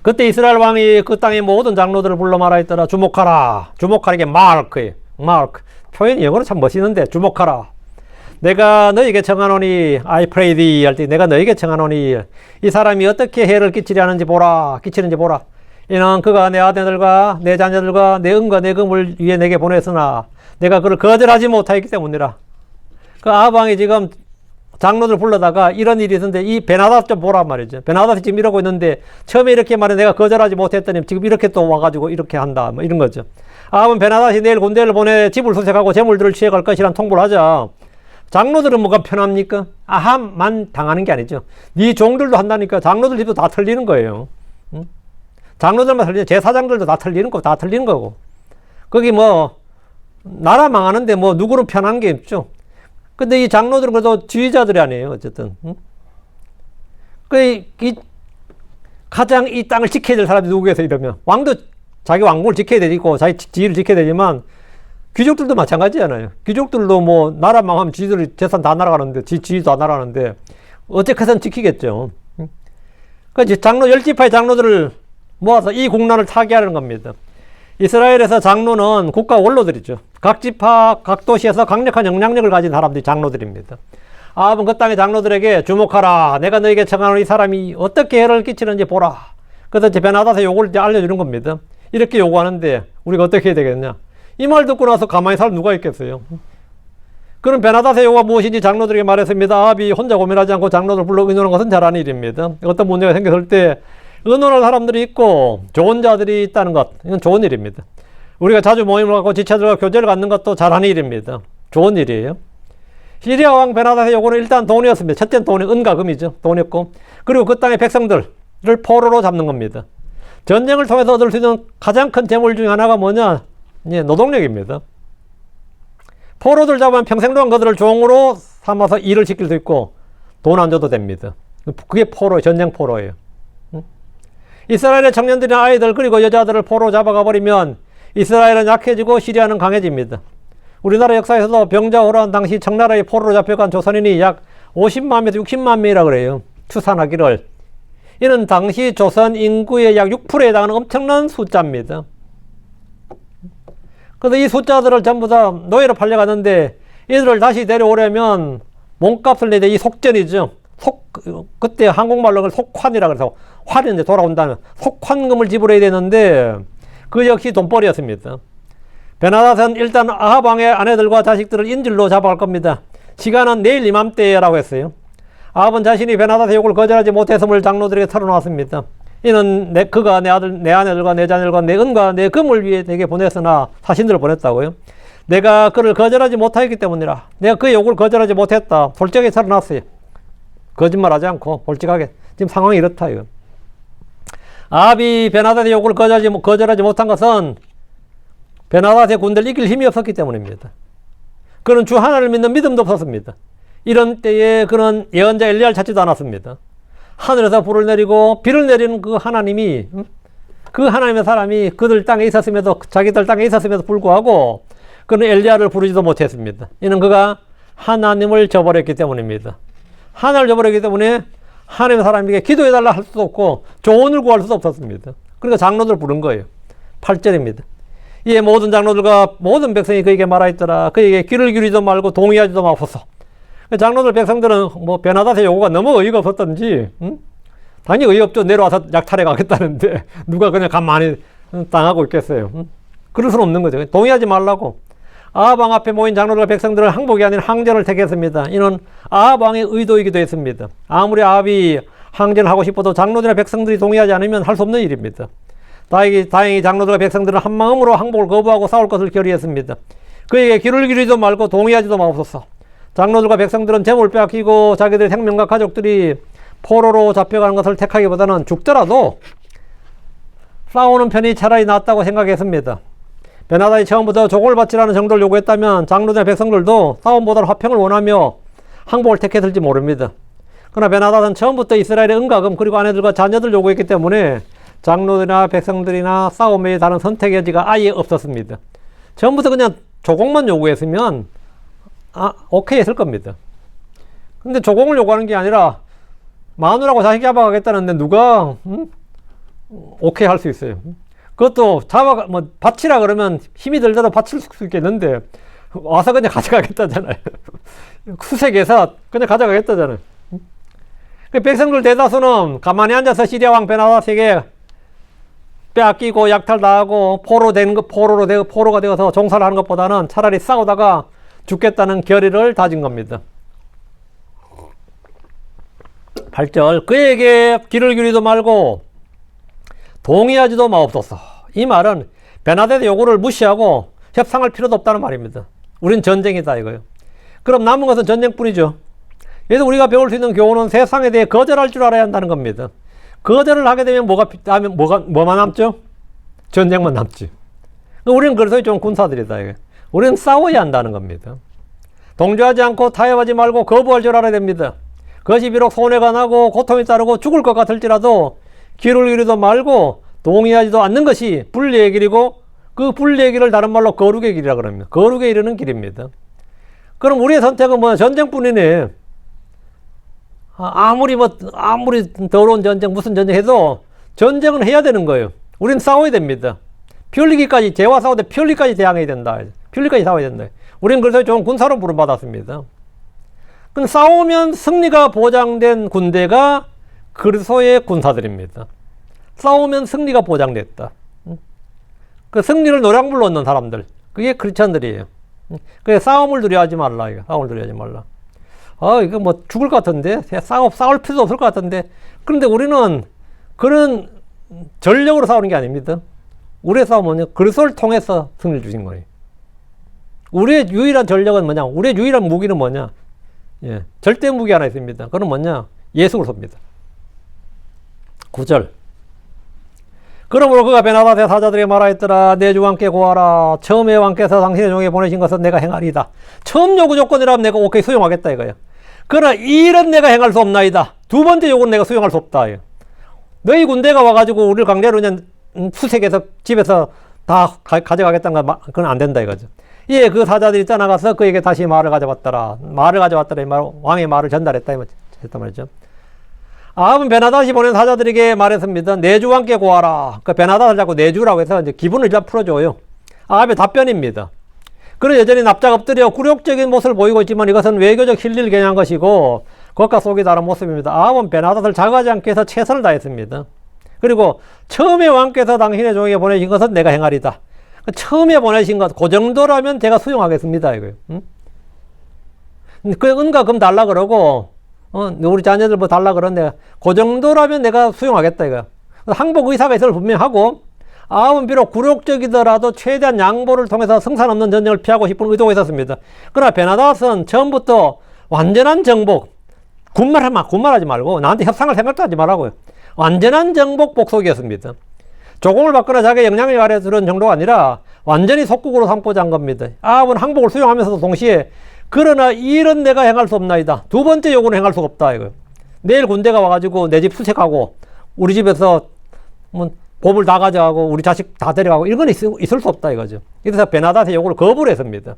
그때 이스라엘 왕이 그 땅의 모든 장로들을 불러 말하였더라. 주목하라. 주목하는 게 마르크예요. 마르크. 표현이 영어로 참 멋있는데, 주목하라. 내가 너에게 청하노니, I pray thee 할 때 내가 너에게 청하노니, 이 사람이 어떻게 해를 끼치는지 보라. 이는 그가 내 아들들과 내 자녀들과 내 은과 내 금을 위해 내게 보냈으나 내가 그를 거절하지 못하였기 때문이라. 그 아방이 지금 장로들 불러다가 이런 일이 있었는데 이 베나닷 좀 보란 말이죠. 베나닷이 지금 이러고 있는데 처음에 이렇게 말해 내가 거절하지 못했더니 지금 이렇게 또 와가지고 이렇게 한다 뭐 이런 거죠. 아합은 베나닷이 내일 군대를 보내 집을 수색하고 재물들을 취해갈 것이란 통보를 하자. 장로들은 뭐가 편합니까? 아합만 당하는 게 아니죠. 네 종들도 한다니까 장로들 집도 다 털리는 거예요. 장로들만 털리죠. 제사장들도 다 털리는 거고. 거기 뭐 나라 망하는데 뭐 누구는 편한 게 없죠. 근데 이 장로들은 그래도 지휘자들이 아니에요. 어쨌든. 가장 이 땅을 지켜야 될 사람이 누구겠어 이러면. 왕도 자기 왕국을 지켜야 되고 자기 지위를 지켜야 되지만 귀족들도 마찬가지잖아요. 귀족들도 뭐 나라 망하면 지들 재산 다 날아가는데 지위도 다 날아가는데 어쨌든 지키겠죠. 그러니까 장로 10지파의 장로들을 모아서 이 국난을 타개하는 겁니다. 이스라엘에서 장로는 국가 원로들이죠. 각 지파, 각 도시에서 강력한 영향력을 가진 사람들이 장로들입니다. 아합은 그 땅의 장로들에게 주목하라. 내가 너에게 청하노니 이 사람이 어떻게 해를 끼치는지 보라. 그래서 베나닷의 요구를 알려주는 겁니다. 이렇게 요구하는데 우리가 어떻게 해야 되겠냐. 이 말 듣고 나서 가만히 살 누가 있겠어요. 그럼 베나닷의 요구가 무엇인지 장로들에게 말했습니다. 아합이 혼자 고민하지 않고 장로들을 불러 의논하는 것은 잘하는 일입니다. 어떤 문제가 생겼을 때 의논할 사람들이 있고 좋은 자들이 있다는 것, 이건 좋은 일입니다. 우리가 자주 모임을 갖고 지체들과 교제를 갖는 것도 잘하는 일입니다. 좋은 일이에요. 시리아 왕 베나닷의 요구는 일단 돈이었습니다. 첫째는 돈이 은과 금이죠. 돈이었고, 그리고 그 땅의 백성들을 포로로 잡는 겁니다. 전쟁을 통해서 얻을 수 있는 가장 큰 재물 중에 하나가 뭐냐? 노동력입니다. 포로들 잡으면 평생 동안 그들을 종으로 삼아서 일을 시킬 수 있고 돈 안 줘도 됩니다. 그게 포로예요. 전쟁 포로예요. 이스라엘의 청년들이나 아이들 그리고 여자들을 포로 잡아가 버리면 이스라엘은 약해지고 시리아는 강해집니다. 우리나라 역사에서도 병자호란 당시 청나라의 포로로 잡혀간 조선인이 약 50만에서 60만 명이라 그래요. 추산하기를. 이는 당시 조선 인구의 약 6%에 해당하는 엄청난 숫자입니다. 그래서 이 숫자들을 전부 다 노예로 팔려갔는데 이들을 다시 데려오려면 몸값을 내야 이 속전이죠. 그때 한국말로 그걸 속환이라 그래서 환이 이제 돌아온다는 속환금을 지불해야 되는데 그 역시 돈벌이였습니다. 베나닷은 일단 아합 왕의 아내들과 자식들을 인질로 잡아갈 겁니다. 시간은 내일 이맘때라고 했어요. 아합은 자신이 베나닷의 요구를 거절하지 못했음을 장로들에게 털어놓았습니다. 이는 그가 내 아내들과 내 자녀들과 내 은과 내 금을 위해 내게 보냈으나 사신들을 보냈다고요. 내가 그를 거절하지 못하였기 때문이라. 내가 그의 요구를 거절하지 못했다. 솔직하게 털어놨어요. 거짓말하지 않고 솔직하게. 지금 상황이 이렇다 이거. 아합이 베나닷의 요구를 거절하지 못한 것은 베나닷의 군대를 이길 힘이 없었기 때문입니다. 그는 주 하나를 믿는 믿음도 없었습니다. 이런 때에 그는 예언자 엘리야를 찾지도 않았습니다. 하늘에서 불을 내리고 비를 내리는 그 하나님이, 그 하나님의 사람이 그들 땅에 있었음에도, 자기들 땅에 있었음에도 불구하고 그는 엘리야를 부르지도 못했습니다. 이는 그가 하나님을 저버렸기 때문입니다. 하나님을 저버렸기 때문에 하나님의 사람에게 기도해달라 할 수도 없고 조언을 구할 수도 없었습니다. 그러니까 장로들을 부른 거예요. 8절입니다. 이에 모든 장로들과 모든 백성이 그에게 말하였더라. 그에게 귀를 기울이지도 말고 동의하지도 마옵소서. 장로들 백성들은 뭐 베나닷의 요구가 너무 어이가 없었던지, 당연히 어이없죠. 내려와서 약탈해 가겠다는데 누가 그냥 가만히 당하고 있겠어요. 그럴 수는 없는 거죠. 동의하지 말라고. 아합 왕 앞에 모인 장로들과 백성들은 항복이 아닌 항전을 택했습니다. 이는 아합 왕의 의도이기도 했습니다. 아무리 아합이 항전을 하고 싶어도 장로들과 백성들이 동의하지 않으면 할 수 없는 일입니다. 다행히 장로들과 백성들은 한마음으로 항복을 거부하고 싸울 것을 결의했습니다. 그에게 귀를 기울이지도 말고 동의하지도 마옵소서. 장로들과 백성들은 재물을 빼앗기고 자기들의 생명과 가족들이 포로로 잡혀가는 것을 택하기보다는 죽더라도 싸우는 편이 차라리 낫다고 생각했습니다. 베나닷이 처음부터 조공을 바치라는 정도를 요구했다면 장로들과 백성들도 싸움보다는 화평을 원하며 항복을 택했을지 모릅니다. 그러나 베나닷은 처음부터 이스라엘의 은과 금 그리고 아내들과 자녀들 요구했기 때문에 장로들이나 백성들이나 싸움에 다른 선택의 여지가 아예 없었습니다. 처음부터 그냥 조공만 요구했으면 오케이 했을 겁니다. 근데 조공을 요구하는 게 아니라 마누라고 자식 잡아가겠다는데 누가 오케이 할 수 있어요. 그것도 바치라 그러면 힘이 들더라도 바칠 수 있겠는데 와서 그냥 가져가겠다잖아요. 수색해서 그냥 가져가겠다잖아요. 백성들 대다수는 가만히 앉아서 시리아 왕 베나닷에게 빼앗기고 약탈당하고 포로가 되어서 종살을 하는 것보다는 차라리 싸우다가 죽겠다는 결의를 다진 겁니다. 8절 그에게 귀를 기울이지도 말고 동의하지도 마옵소서. 이 말은 베나닷의 요구를 무시하고 협상할 필요도 없다는 말입니다. 우린 전쟁이다 이거예요. 그럼 남은 것은 전쟁뿐이죠. 여기서 우리가 배울 수 있는 교훈은 세상에 대해 거절할 줄 알아야 한다는 겁니다. 거절을 하게 되면 뭐만 남죠? 전쟁만 남지. 우리는 그래서 좀 군사들이다 이게. 우리는 싸워야 한다는 겁니다. 동조하지 않고 타협하지 말고 거부할 줄 알아야 됩니다. 그것이 비록 손해가 나고 고통이 따르고 죽을 것 같을지라도 귀를 기울이지도 말고 동의하지도 않는 것이 불리의 길이고 그 불리의 길을 다른 말로 거룩의 길이라 그럽니다. 거룩에 이르는 길입니다. 그럼 우리의 선택은 뭐냐? 전쟁뿐이네. 아무리 더러운 전쟁, 무슨 전쟁 해도 전쟁은 해야 되는 거예요. 우리는 싸워야 됩니다. 피 흘리기까지, 죄와 싸우되 피 흘리기까지 대항해야 된다. 피 흘리기까지 싸워야 된다. 우리는 그래서 좋은 군사로 부름받았습니다. 그럼 싸우면 승리가 보장된 군대가 그리스도의 군사들입니다. 싸우면 승리가 보장됐다. 그 승리를 노량물로 얻는 사람들, 그게 크리스천들이에요. 그래 싸움을 두려워하지 말라. 이거. 싸움을 두려워하지 말라. 이거 뭐 죽을 것 같은데? 싸울 필요도 없을 것 같은데? 그런데 우리는 그런 전력으로 싸우는 게 아닙니다. 우리의 싸움은 그리스도를 통해서 승리를 주신 거예요. 우리의 유일한 전력은 뭐냐? 우리의 유일한 무기는 뭐냐? 예, 절대 무기 하나 있습니다. 그건 뭐냐? 예수 그리스도입니다. 9절. 그러므로 그가 베나닷의 사자들에게 말하였더라. 내 주 왕께 고하라. 처음에 왕께서 당신의 종에게 보내신 것은 내가 행하리이다. 처음 요구 조건이라면 내가 오케이 수용하겠다 이거야. 그러나 이 일은 내가 행할 수 없나이다. 두 번째 요구는 내가 수용할 수 없다. 너희 군대가 와가지고 우리를 강제로 그냥 수색해서 집에서 다 가져가겠다는 건 그건 안 된다 이거죠. 예, 그 사자들이 떠나가서 그에게 다시 말을 가져왔더라. 이 말, 왕의 말을 전달했다 이 말이죠. 아합은 베나닷이 보낸 사자들에게 말했습니다. 내주 왕께 고하라. 그 베나닷을 자꾸 내주라고 해서 이제 기분을 일단 풀어줘요. 아합의 답변입니다. 그는 여전히 납작 엎드려 굴욕적인 모습을 보이고 있지만 이것은 외교적 실리를 겨냥한 것이고 겉과 속이 다른 모습입니다. 아합은 베나닷을 자극하지 않기 위해서 최선을 다했습니다. 그리고 처음에 왕께서 당신의 종에게 보내신 것은 내가 행하리다. 처음에 보내신 것, 그 정도라면 제가 수용하겠습니다. 이거요. 응? 그 은과 금 달라 그러고, 우리 자녀들 뭐 달라 그러는데, 그 정도라면 내가 수용하겠다. 이거. 항복 의사가 있을 분명하고, 아합은 비록 굴욕적이더라도 최대한 양보를 통해서 성산 없는 전쟁을 피하고 싶은 의도가 있었습니다. 그러나 베나닷은 처음부터 완전한 정복, 군말하지 말고 나한테 협상할 생각도 하지 말라고요. 완전한 정복 복속이었습니다. 조공을 받거나 자기의 영향력을 아래 두는 정도가 아니라 완전히 속국으로 삼고자 한 겁니다. 아합은 항복을 수용하면서도 동시에 그러나 이 일은 내가 행할 수 없나이다. 두 번째 요구는 행할 수가 없다. 이거. 내일 군대가 와가지고 내 집 수색하고 우리 집에서 뭐 봅을 다 가져가고 우리 자식 다 데려가고 이건 있을 수 없다 이거죠. 그래서 베나닷의 요구를 거부를 했습니다.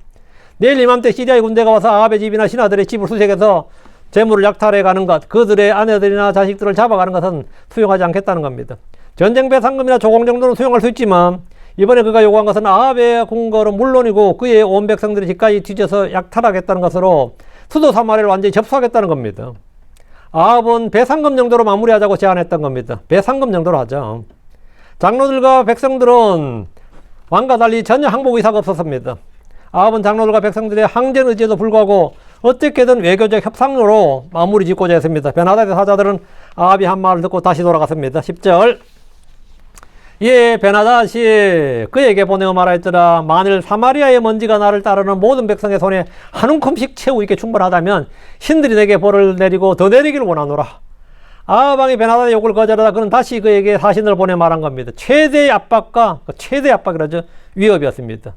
내일 이맘때 시리아의 군대가 와서 아합의 집이나 신하들의 집을 수색해서 재물을 약탈해 가는 것, 그들의 아내들이나 자식들을 잡아가는 것은 수용하지 않겠다는 겁니다. 전쟁 배상금이나 조공 정도는 수용할 수 있지만 이번에 그가 요구한 것은 아합의 궁궐은 물론이고 그의 온 백성들의 집까지 뒤져서 약탈하겠다는 것으로 수도 사마리아를 완전히 접수하겠다는 겁니다. 아합은 배상금 정도로 마무리하자고 제안했던 겁니다. 배상금 정도로 하자. 장로들과 백성들은 왕과 달리 전혀 항복 의사가 없었습니다. 아합은 장로들과 백성들의 항전 의지에도 불구하고 어떻게든 외교적 협상으로 마무리 짓고자 했습니다. 베나닷의 사자들은 아합이 한 말을 듣고 다시 돌아갔습니다. 10절. 이에 베나닷이 그에게 보내어 말하였더라. 만일 사마리아의 먼지가 나를 따르는 모든 백성의 손에 한 움큼씩 채우 있게 충분하다면 신들이 내게 벌을 내리고 더 내리기를 원하노라. 아합 왕이 베나닷의 요구를 거절하다 그는 다시 그에게 사신을 보내 말한 겁니다. 최대의 압박과 최대의 압박이라죠. 위협이었습니다.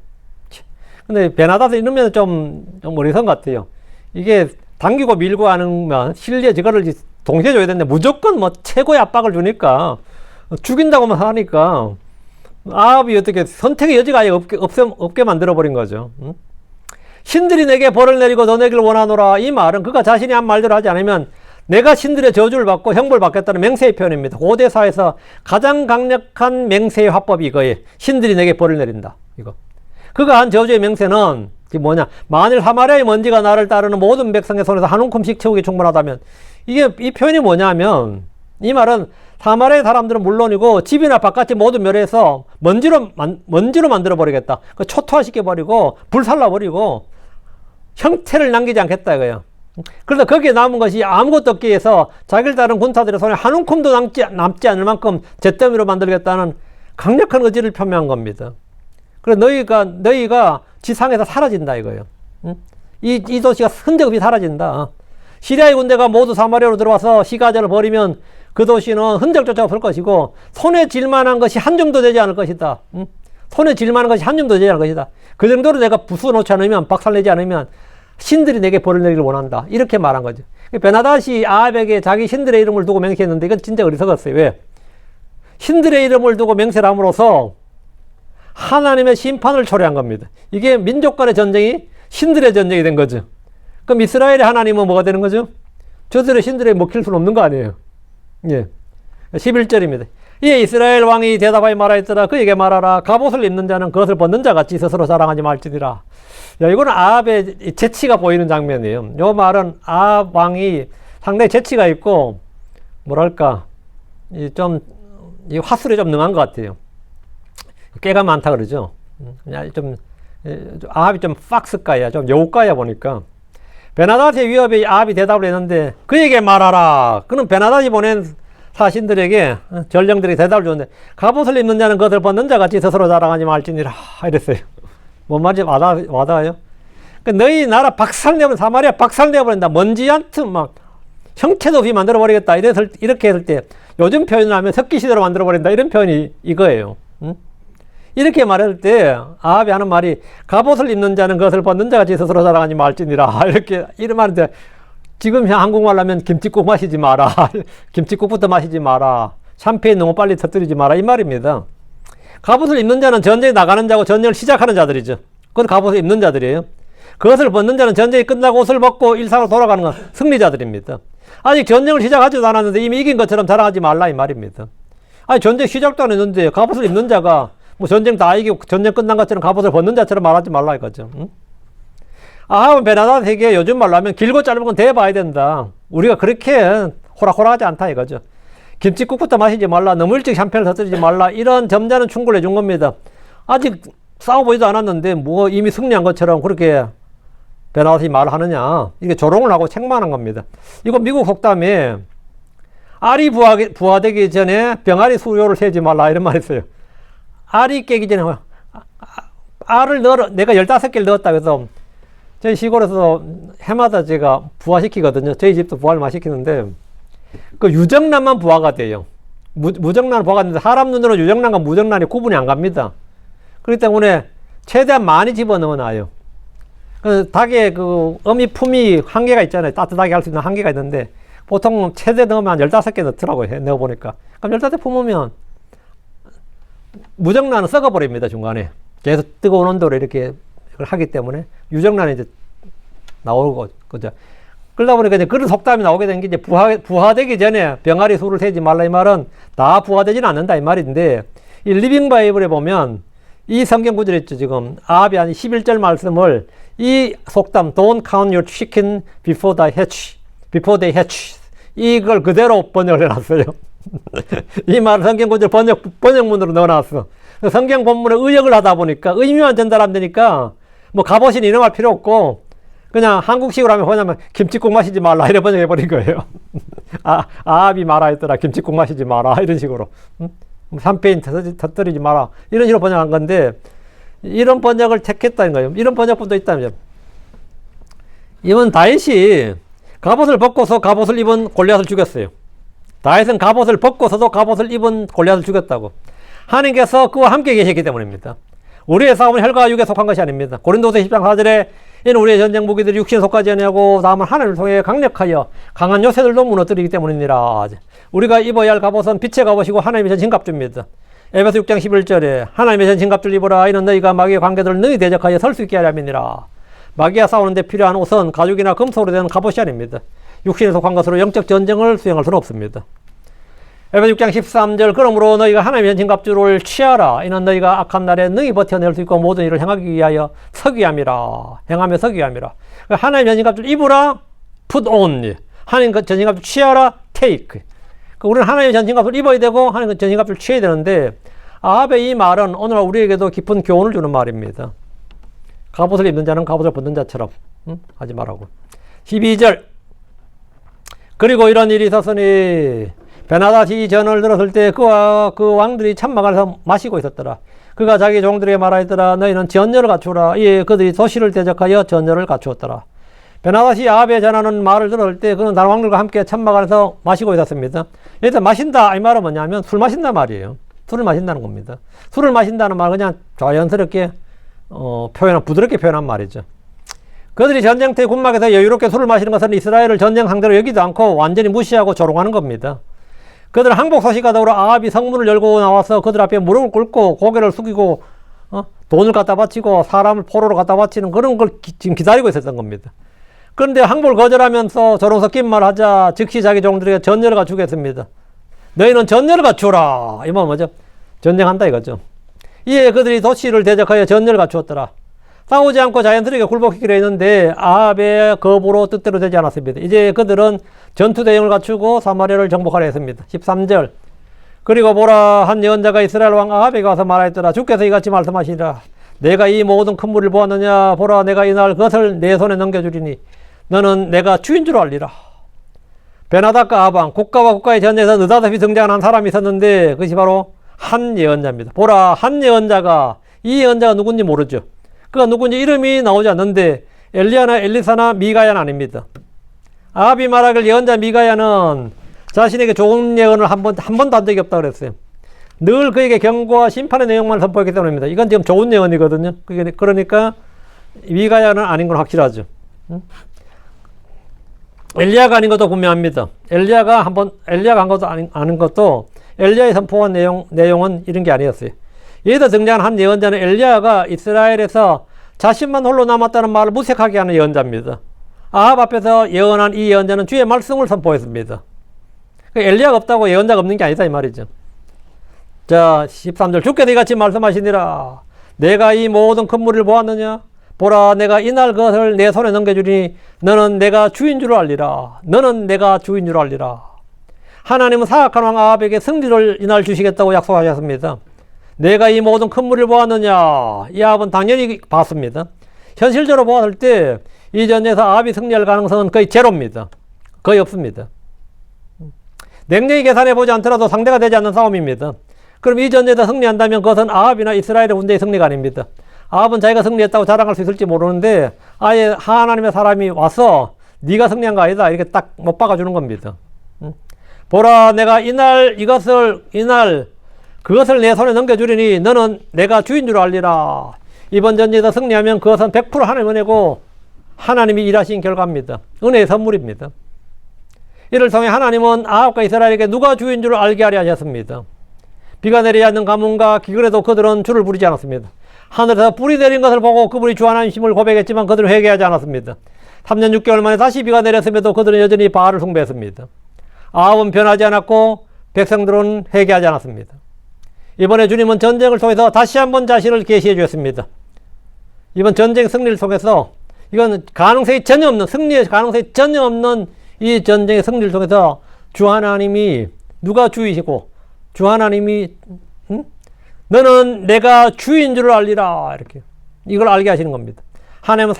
근데 베나닷은 이러면 좀 어리석은 것 같아요. 이게 당기고 밀고 하는 실리에 저거를 동시에 줘야 되는데 무조건 뭐 최고의 압박을 주니까 죽인다고만 하니까 아합이 어떻게 선택의 여지가 아예 없게 만들어버린 거죠. 신들이 내게 벌을 내리고 더 내기를 원하노라. 이 말은 그가 자신이 한 말대로 하지 않으면 내가 신들의 저주를 받고 형벌을 받겠다는 맹세의 표현입니다. 고대사에서 가장 강력한 맹세의 화법이 이거예요. 신들이 내게 벌을 내린다. 이거. 그가 한 저주의 맹세는 뭐냐? 만일 사마리아의 먼지가 나를 따르는 모든 백성의 손에서 한 움큼씩 채우기 충분하다면 이 표현이 뭐냐면 이 말은 사마리아의 사람들은 물론이고 집이나 바깥집 모두 멸해서 먼지로 만들어 버리겠다. 초토화시켜 버리고 불살라 버리고 형태를 남기지 않겠다 이거예요. 그래서 거기에 남은 것이 아무것도 없기 위해서 자기를 따른 군사들의 손에 한 움큼도 남지 않을 만큼 잿더미로 만들겠다는 강력한 의지를 표명한 겁니다. 그래서 너희가 지상에서 사라진다 이거예요. 이 도시가 흔적 없이 사라진다. 시리아의 군대가 모두 사마리아로 들어와서 시가전을 벌이면 그 도시는 흔적조차 없을 것이고 손에 쥘만한 것이 한 줌도 되지 않을 것이다. 손에 쥘만한 것이 한 줌도 되지 않을 것이다. 그 정도로 내가 부숴놓지 않으면 박살내지 않으면 신들이 내게 벌을 내기를 원한다. 이렇게 말한 거죠. 베나닷이 아합에게 자기 신들의 이름을 두고 맹세했는데 이건 진짜 어리석었어요. 왜? 신들의 이름을 두고 맹세를 함으로써 하나님의 심판을 초래한 겁니다. 이게 민족 간의 전쟁이 신들의 전쟁이 된 거죠. 그럼 이스라엘의 하나님은 뭐가 되는 거죠? 저들의 신들에 먹힐 수는 없는 거 아니에요. 예. 11절입니다. 이에 이스라엘 왕이 대답하여 말하였더라. 그에게 말하라. 갑옷을 입는 자는 그것을 벗는 자 같이 스스로 자랑하지 말지니라. 야, 이거는 아합의 재치가 보이는 장면이에요. 이 말은 아합 왕이 상당히 재치가 있고, 뭐랄까, 이 화술에 좀 능한 것 같아요. 깨가 많다 그러죠. 아합이 좀 팍스가야, 좀 여우가야 보니까. 베나닷의 위협에 아합이 대답을 했는데, 그에게 말하라. 그는 베나닷이 보낸 사신들에게, 전령들에게 대답을 줬는데, 갑옷을 입는 자는 그것을 벗는 자 같이 스스로 자랑하지 말지니라. 이랬어요. 뭔 말인지 와닿아요? 그러니까 너희 나라 박살내버린, 사마리아 박살내버린다. 먼지한테 막 형태도 없이 만들어버리겠다. 이렇게 했을 때, 요즘 표현을 하면 석기시대로 만들어버린다. 이런 표현이 이거예요. 이렇게 말할 때 아합이 하는 말이 갑옷을 입는 자는 그것을 벗는 자 같이 스스로 자랑하지 말지니라. 이런 말인데 지금 한국말로 하면 김치국 마시지 마라. 김치국부터 마시지 마라. 샴페인 너무 빨리 터뜨리지 마라. 이 말입니다. 갑옷을 입는 자는 전쟁에 나가는 자고 전쟁을 시작하는 자들이죠. 그건 갑옷을 입는 자들이에요. 그것을 벗는 자는 전쟁이 끝나고 옷을 벗고 일상으로 돌아가는 건 승리자들입니다. 아직 전쟁을 시작하지도 않았는데 이미 이긴 것처럼 자랑하지 말라 이 말입니다. 아니 전쟁 시작도 안 했는데 갑옷을 입는 자가 뭐 전쟁 다 이기고 전쟁 끝난 것처럼 갑옷을 벗는 자처럼 말하지 말라 이거죠. 아합은 베나닷에게 요즘 말로 하면 길고 짧은 건 대봐야 된다. 우리가 그렇게 호락호락하지 않다 이거죠. 김치국부터 마시지 말라, 너무 일찍 샴페인을 터뜨리지 말라, 이런 점잖은 충고를 해준 겁니다. 아직 싸워보지도 않았는데 뭐 이미 승리한 것처럼 그렇게 베나다시 말을 하느냐. 이게 조롱을 하고 책망한 겁니다. 이거 미국 속담에 알이 부화되기 전에 병아리 수요를 세지 말라 이런 말이 있어요. 알이 깨기 전에 알을 내가 15개를 넣었다 그래서 저희 시골에서 해마다 제가 부화시키거든요. 저희 집도 부화를 많이 시키는데 그 유정란만 부화가 돼요. 무정란 부화가 되는데 사람 눈으로 유정란과 무정란이 구분이 안 갑니다. 그렇기 때문에 최대한 많이 집어넣어 놔요. 그 닭의 그 어미 품이 한계가 있잖아요. 따뜻하게 할 수 있는 한계가 있는데 보통 최대 넣으면 한 15개 넣더라고요. 넣어보니까. 그럼 15개 품으면 무정란은 썩어버립니다. 중간에. 계속 뜨거운 온도로 이렇게 하기 때문에 유정란이 이제 나오고, 그죠. 그러다 보니까 이제 그런 속담이 나오게 된 게 이제 부화되기 전에 병아리 수를 세지 말라 이 말은 다 부화되지는 않는다 이 말인데 이 리빙 바이블에 보면 이 성경 구절 있죠. 지금 아합이 한 11절 말씀을 이 속담 Don't count your chicken before they hatch 이걸 그대로 번역을 해놨어요. 이 말을 성경 구절 번역문으로 넣어놨어. 성경 본문에 의역을 하다 보니까 의미만 전달하면 되니까 뭐 갑옷이니 이런 말 필요 없고 그냥 한국식으로 하면 뭐냐면 김치국 마시지 말라 이래 번역해버린 거예요. 아합이 말아 했더라. 김치국 마시지 마라 이런 식으로. 샴페인 터뜨리지 마라 이런 식으로 번역한 건데 이런 번역을 택했다는 거예요. 이런 번역본도 있다면 이번 다윗이 갑옷을 벗고서 갑옷을 입은 골리앗을 죽였어요. 다윗은 갑옷을 벗고서도 갑옷을 입은 골리앗을 죽였다고. 하나님께서 그와 함께 계셨기 때문입니다. 우리의 싸움은 혈과 육에 속한 것이 아닙니다. 고린도서 10장 4절에 이는 우리의 전쟁 무기들이 육신에 속하지 아니하고 다만 하나님을 통해 강력하여 강한 요새들도 무너뜨리기 때문이니라. 우리가 입어야 할 갑옷은 빛의 갑옷이고 하나님의 전신갑주입니다. 에베소 6장 11절에 하나님의 전신갑주를 입어라. 이는 너희가 마귀의 관계들을 능히 대적하여 설 수 있게 하려 함이니라. 마귀와 싸우는데 필요한 옷은 가죽이나 금속으로 된 갑옷이 아닙니다. 육신에 속한 것으로 영적 전쟁을 수행할 수는 없습니다. 에베소 6장 13절 그러므로 너희가 하나님의 전신갑주를 취하라. 이는 너희가 악한 날에 능히 버텨낼 수 있고 모든 일을 행하기 위하여 서기 함이라. 행하며 서기 함이라. 하나님의 전신갑주를 입으라. put on. 하나님의 전신갑주를 취하라. take. 우리는 하나님의 전신갑주를 입어야 되고 하나님의 전신갑주를 취해야 되는데 아합의 이 말은 오늘날 우리에게도 깊은 교훈을 주는 말입니다. 갑옷을 입는 자는 갑옷을 벗는 자처럼 하지 말라고. 12절 그리고 이런 일이 있었으니 베나다시 전을 들었을 때 그와 그 왕들이 참막안에서 마시고 있었더라. 그가 자기 종들에게 말하였더라. 너희는 전열을 갖추라. 이에 그들이 도시를 대적하여 전열을 갖추었더라. 베나다시 아합의 전하는 말을 들을 때 그는 다른 왕들과 함께 참막안에서 마시고 있었습니다. 여기서 마신다 이 말은 뭐냐면 술 마신다 말이에요. 술을 마신다는 겁니다. 술을 마신다는 말 그냥 자연스럽게 부드럽게 표현한 말이죠. 그들이 전쟁터의 군막에서 여유롭게 술을 마시는 것은 이스라엘을 전쟁 상대로 여기도 않고 완전히 무시하고 조롱하는 겁니다. 그들은 항복 소식과 더불어 아합이 성문을 열고 나와서 그들 앞에 무릎을 꿇고 고개를 숙이고 돈을 갖다 바치고 사람을 포로로 갖다 바치는 그런 걸 지금 기다리고 있었던 겁니다. 그런데 항복을 거절하면서 저런 섞인 말을 하자 즉시 자기 종들에게 전열을 갖추겠습니다. 너희는 전열을 갖추라. 이 말은 뭐죠? 전쟁한다 이거죠. 이에 그들이 도시를 대적하여 전열을 갖추었더라. 싸우지 않고 자연스럽게 굴복하기로 했는데 아합의 거부로 뜻대로 되지 않았습니다. 이제 그들은 전투 대형을 갖추고 사마리아를 정복하려 했습니다. 13절 그리고 보라 한 예언자가 이스라엘 왕 아합에게 와서 말하였더라. 주께서 이같이 말씀하시니라. 내가 이 모든 큰 물을 보았느냐. 보라 내가 이날 그것을 내 손에 넘겨주리니 너는 내가 주인 줄 알리라. 베나닷과 아방 국가와 국가의 전쟁에서 느닷없이 등장한 한 사람이 있었는데 그것이 바로 한 예언자입니다. 보라 한 예언자가 이 예언자가 누군지 모르죠. 그가 누군지 이름이 나오지 않는데 엘리야나 엘리사나 미가야는 아닙니다. 아합이 말하길 예언자 미가야는 자신에게 좋은 예언을 한 번도 한 적이 없다고 그랬어요. 늘 그에게 경고와 심판의 내용만 선포했기 때문입니다. 이건 지금 좋은 예언이거든요. 그러니까 미가야는 아닌 건 확실하죠. 엘리야가 아닌 것도 분명합니다. 엘리야가 한 것도 아닌 것도 엘리야의 선포한 내용은 이런 게 아니었어요. 여기서 등장한 한 예언자는 엘리야가 이스라엘에서 자신만 홀로 남았다는 말을 무색하게 하는 예언자입니다. 아합 앞에서 예언한 이 예언자는 주의 말씀을 선포했습니다. 엘리야가 없다고 예언자가 없는 게 아니다 이 말이죠. 자 13절 주께서 이같이 말씀하시니라. 내가 이 모든 큰 무리를 보았느냐. 보라, 내가 이날 그것을 내 손에 넘겨주리니 너는 내가 주인 줄 알리라. 너는 내가 주인 줄 알리라. 하나님은 사악한 왕 아합에게 승리를 이날 주시겠다고 약속하셨습니다. 내가 이 모든 큰 무리를 보았느냐? 이 아합은 당연히 봤습니다. 현실적으로 보았을 때 이 전쟁에서 아합이 승리할 가능성은 거의 제로입니다. 거의 없습니다. 냉정히 계산해 보지 않더라도 상대가 되지 않는 싸움입니다. 그럼 이 전쟁에서 승리한다면 그것은 아합이나 이스라엘의 군대의 승리가 아닙니다. 아합은 자기가 승리했다고 자랑할 수 있을지 모르는데 아예 하나님의 사람이 와서 네가 승리한 거 아니다 이렇게 딱 못 박아주는 겁니다. 보라, 내가 이날 그것을 내 손에 넘겨주리니 너는 내가 주인 줄 알리라. 이번 전쟁에서 승리하면 그것은 100% 하나님 은혜고 하나님이 일하신 결과입니다. 은혜의 선물입니다. 이를 통해 하나님은 아합과 이스라엘에게 누가 주인 줄 알게 하려 하셨습니다. 비가 내리지 않는 가뭄과 기근에도 그들은 주를 부리지 않았습니다. 하늘에서 불이 내린 것을 보고 그분이 주 하나님심을 고백했지만 그들은 회개하지 않았습니다. 3년 6개월 만에 다시 비가 내렸음에도 그들은 여전히 바알을 숭배했습니다. 아합은 변하지 않았고 백성들은 회개하지 않았습니다. 이번에 주님은 전쟁을 통해서 다시 한번 자신을 계시해 주셨습니다. 이번 전쟁 승리를 통해서 이건 가능성이 전혀 없는, 승리의 가능성이 전혀 없는 이 전쟁의 승리를 통해서 주 하나님이 누가 주이시고 주 하나님이 너는 내가 주인 줄 알리라 이렇게 이걸 알게 하시는 겁니다. 하나님은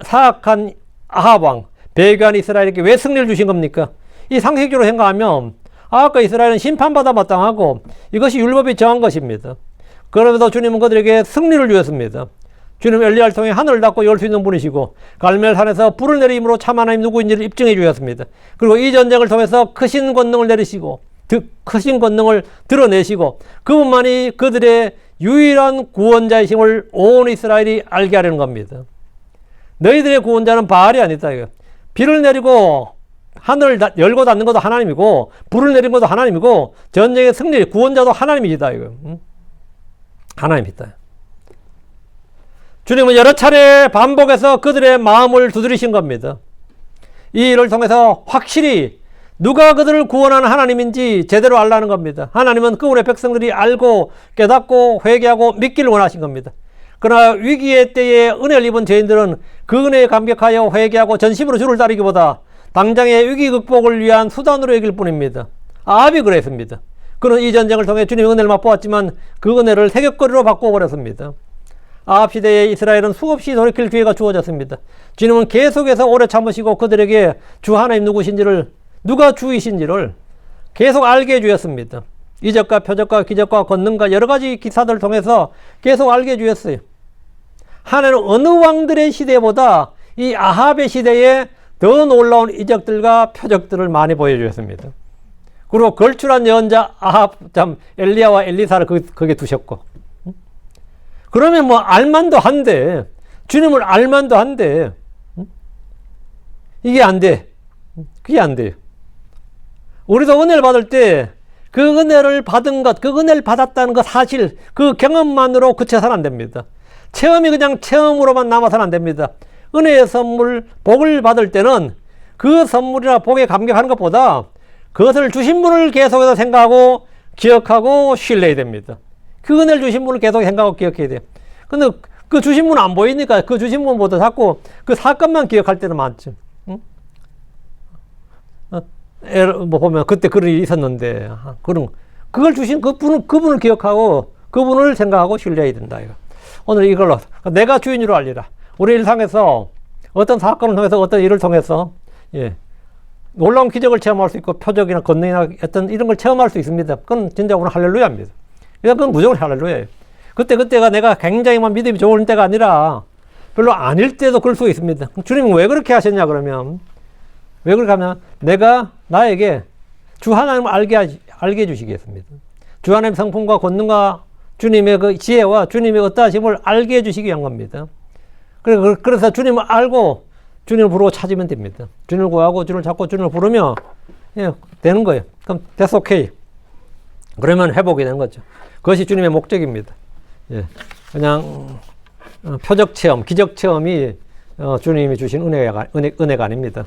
사악한 아합 왕 배교한 이스라엘에게 왜 승리를 주신 겁니까? 이 상식적으로 생각하면 아합과 이스라엘은 심판받아 마땅하고 이것이 율법이 정한 것입니다. 그러면서 주님은 그들에게 승리를 주었습니다. 주님은 엘리야를 통해 하늘을 닫고 열 수 있는 분이시고 갈멜산에서 불을 내림으로 참 하나님 누구인지를 입증해 주셨습니다. 그리고 이 전쟁을 통해서 크신 권능을 내리시고 크신 권능을 드러내시고 그분만이 그들의 유일한 구원자이심을 온 이스라엘이 알게 하려는 겁니다. 너희들의 구원자는 바알이 아니다. 이거. 비를 내리고 하늘을 열고 닫는 것도 하나님이고 불을 내린 것도 하나님이고 전쟁의 승리 구원자도 하나님이다. 이거. 하나님이다. 주님은 여러 차례 반복해서 그들의 마음을 두드리신 겁니다. 이 일을 통해서 확실히 누가 그들을 구원하는 하나님인지 제대로 알라는 겁니다. 하나님은 그분의 백성들이 알고 깨닫고 회개하고 믿기를 원하신 겁니다. 그러나 위기의 때에 은혜를 입은 죄인들은 그 은혜에 감격하여 회개하고 전심으로 주를 따르기보다 당장의 위기 극복을 위한 수단으로 여길 뿐입니다. 아합이 그랬습니다. 그는 이 전쟁을 통해 주님의 은혜를 맛보았지만 그 은혜를 세격거리로 바꿔버렸습니다. 아합 시대에 이스라엘은 수없이 돌이킬 기회가 주어졌습니다. 주님은 계속해서 오래 참으시고 그들에게 주 하나님 누구신지를 누가 주이신지를 계속 알게 해주셨습니다. 이적과 표적과 기적과 권능과 여러 가지 기사들을 통해서 계속 알게 해주셨어요. 하나님은 어느 왕들의 시대보다 이 아합의 시대에 더 놀라운 이적들과 표적들을 많이 보여주셨습니다. 그리고 걸출한 예언자 아합, 엘리야와 엘리사를 거기에 두셨고 그러면 뭐 알만도 한데 주님을 알만도 한데 이게 안 돼. 그게 안 돼요. 우리도 은혜를 받을 때 그 은혜를 받은 것, 그 은혜를 받았다는 그 사실, 그 경험만으로 그쳐서는 안 됩니다. 체험이 그냥 체험으로만 남아서는 안 됩니다. 은혜의 선물, 복을 받을 때는 그 선물이나 복에 감격하는 것보다 그것을 주신 분을 계속해서 생각하고 기억하고 신뢰해야 됩니다. 그 은혜를 주신 분을 계속 생각하고 기억해야 돼요. 근데 그 주신 분은 안 보이니까 그 주신 분보다 자꾸 그 사건만 기억할 때는 많죠. 응? 뭐 보면 그때 그런 일이 있었는데 그걸 주신 그분을 기억하고 그분을 생각하고 신뢰해야 된다. 이거. 오늘 이걸로 내가 주인 줄 알리라. 우리 일상에서 어떤 사건을 통해서 어떤 일을 통해서 놀라운 기적을 체험할 수 있고 표적이나 권능이나 어떤 이런 걸 체험할 수 있습니다. 그건 진짜 오늘 할렐루야입니다. 그건 무조건 할렐루야예요. 그때가 내가 굉장히 믿음이 좋은 때가 아니라 별로 아닐 때도 그럴 수 있습니다. 주님은 왜 그렇게 하셨냐 그러면 왜 그렇게 하면 내가 나에게 주 하나님을 알게 해주시겠습니다. 주 하나님의 성품과 권능과 주님의 그 지혜와 주님의 어떠하심을 알게 해주시기 위한 겁니다. 그래서 주님을 알고 주님을 부르고 찾으면 됩니다. 주님을 구하고 주님을 찾고 주님을 부르면 되는 거예요. 그럼 that's okay. 그러면 회복이 되는 거죠. 그것이 주님의 목적입니다. 그냥 표적 체험, 기적 체험이 주님이 주신 은혜가 아닙니다.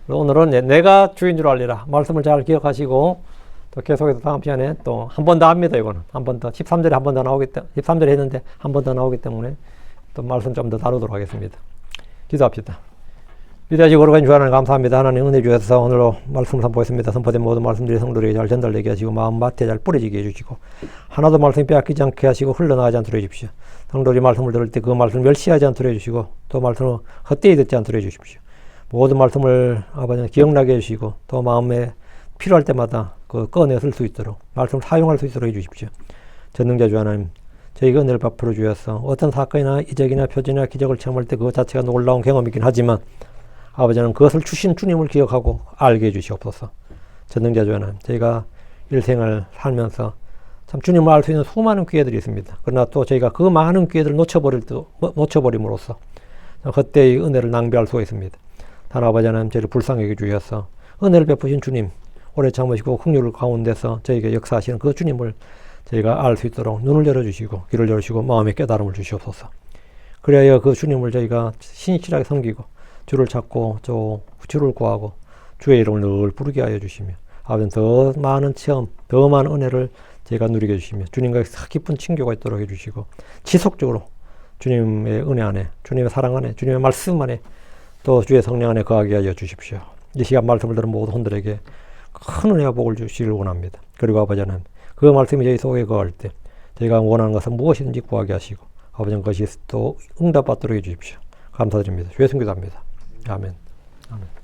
오늘은 내가 주인 줄 알리라 말씀을 잘 기억하시고 또 계속해서 다음 시간에 또 한 번 더 합니다. 이거는 한 번 더 13절에 한 번 더 나오기 때문에 13절에 했는데 한 번 더 나오기 때문에 또 말씀 좀 더 다루도록 하겠습니다. 기도합시다. 위대하시고 거룩한 주 하나님 감사합니다. 하나님 은혜 주셔서 오늘로 말씀 선포했습니다. 선포된 모든 말씀들이 성도에게 잘 전달되게 하시고 마음밭에 잘 뿌려지게 해주시고 하나도 말씀이 빼앗기지 않게 하시고 흘러나가지 않도록 해주십시오. 성도들이 말씀을 들을 때 그 말씀을 멸시하지 않도록 해주시고 또 말씀을 헛되이 듣지 않도록 해주십시오. 모든 말씀을 아버지는 기억나게 해주시고 또 마음에 필요할 때마다 그 꺼내 쓸 수 있도록 말씀을 사용할 수 있도록 해주십시오. 전능자 주 하나님, 저희가 은혜를 베풀어 주셔서 어떤 사건이나 이적이나 표적이나 기적을 체험할 때 그것 자체가 놀라운 경험이긴 하지만 아버지는 그것을 주신 주님을 기억하고 알게 해주시옵소서. 전능자 주 하나님, 저희가 일생을 살면서 참 주님을 알 수 있는 수많은 기회들이 있습니다. 그러나 또 저희가 그 많은 기회들을 놓쳐버림으로써 헛되이 은혜를 낭비할 수가 있습니다. 단 아버지 하나님, 저희를 불쌍하게 주셔서 은혜를 베푸신 주님, 오래 참으시고 긍휼 가운데서 저희에게 역사하시는 그 주님을 저희가 알 수 있도록 눈을 열어주시고 귀를 열어주시고 마음의 깨달음을 주시옵소서. 그래야 그 주님을 저희가 신실하게 섬기고 주를 찾고 주를 구하고 주의 이름을 늘 부르게 하여 주시며 아버지는 더 많은 체험, 더 많은 은혜를 저희가 누리게 해주시며 주님과 깊은 친교가 있도록 해주시고 지속적으로 주님의 은혜 안에, 주님의 사랑 안에, 주님의 말씀 안에 또 주의 성령 안에 거하게 하여 주십시오. 이 시간 말씀을 들은 모든 혼들에게 큰 은혜와 복을 주시기를 원합니다. 그리고 아버지 하나님, 그 말씀이 저희 속에 거할 때 저희가 원하는 것은 무엇이든지 구하게 하시고 아버지는 그것이 또 응답받도록 해주십시오. 감사드립니다. 주의 성기도합니다. 아멘. 아멘.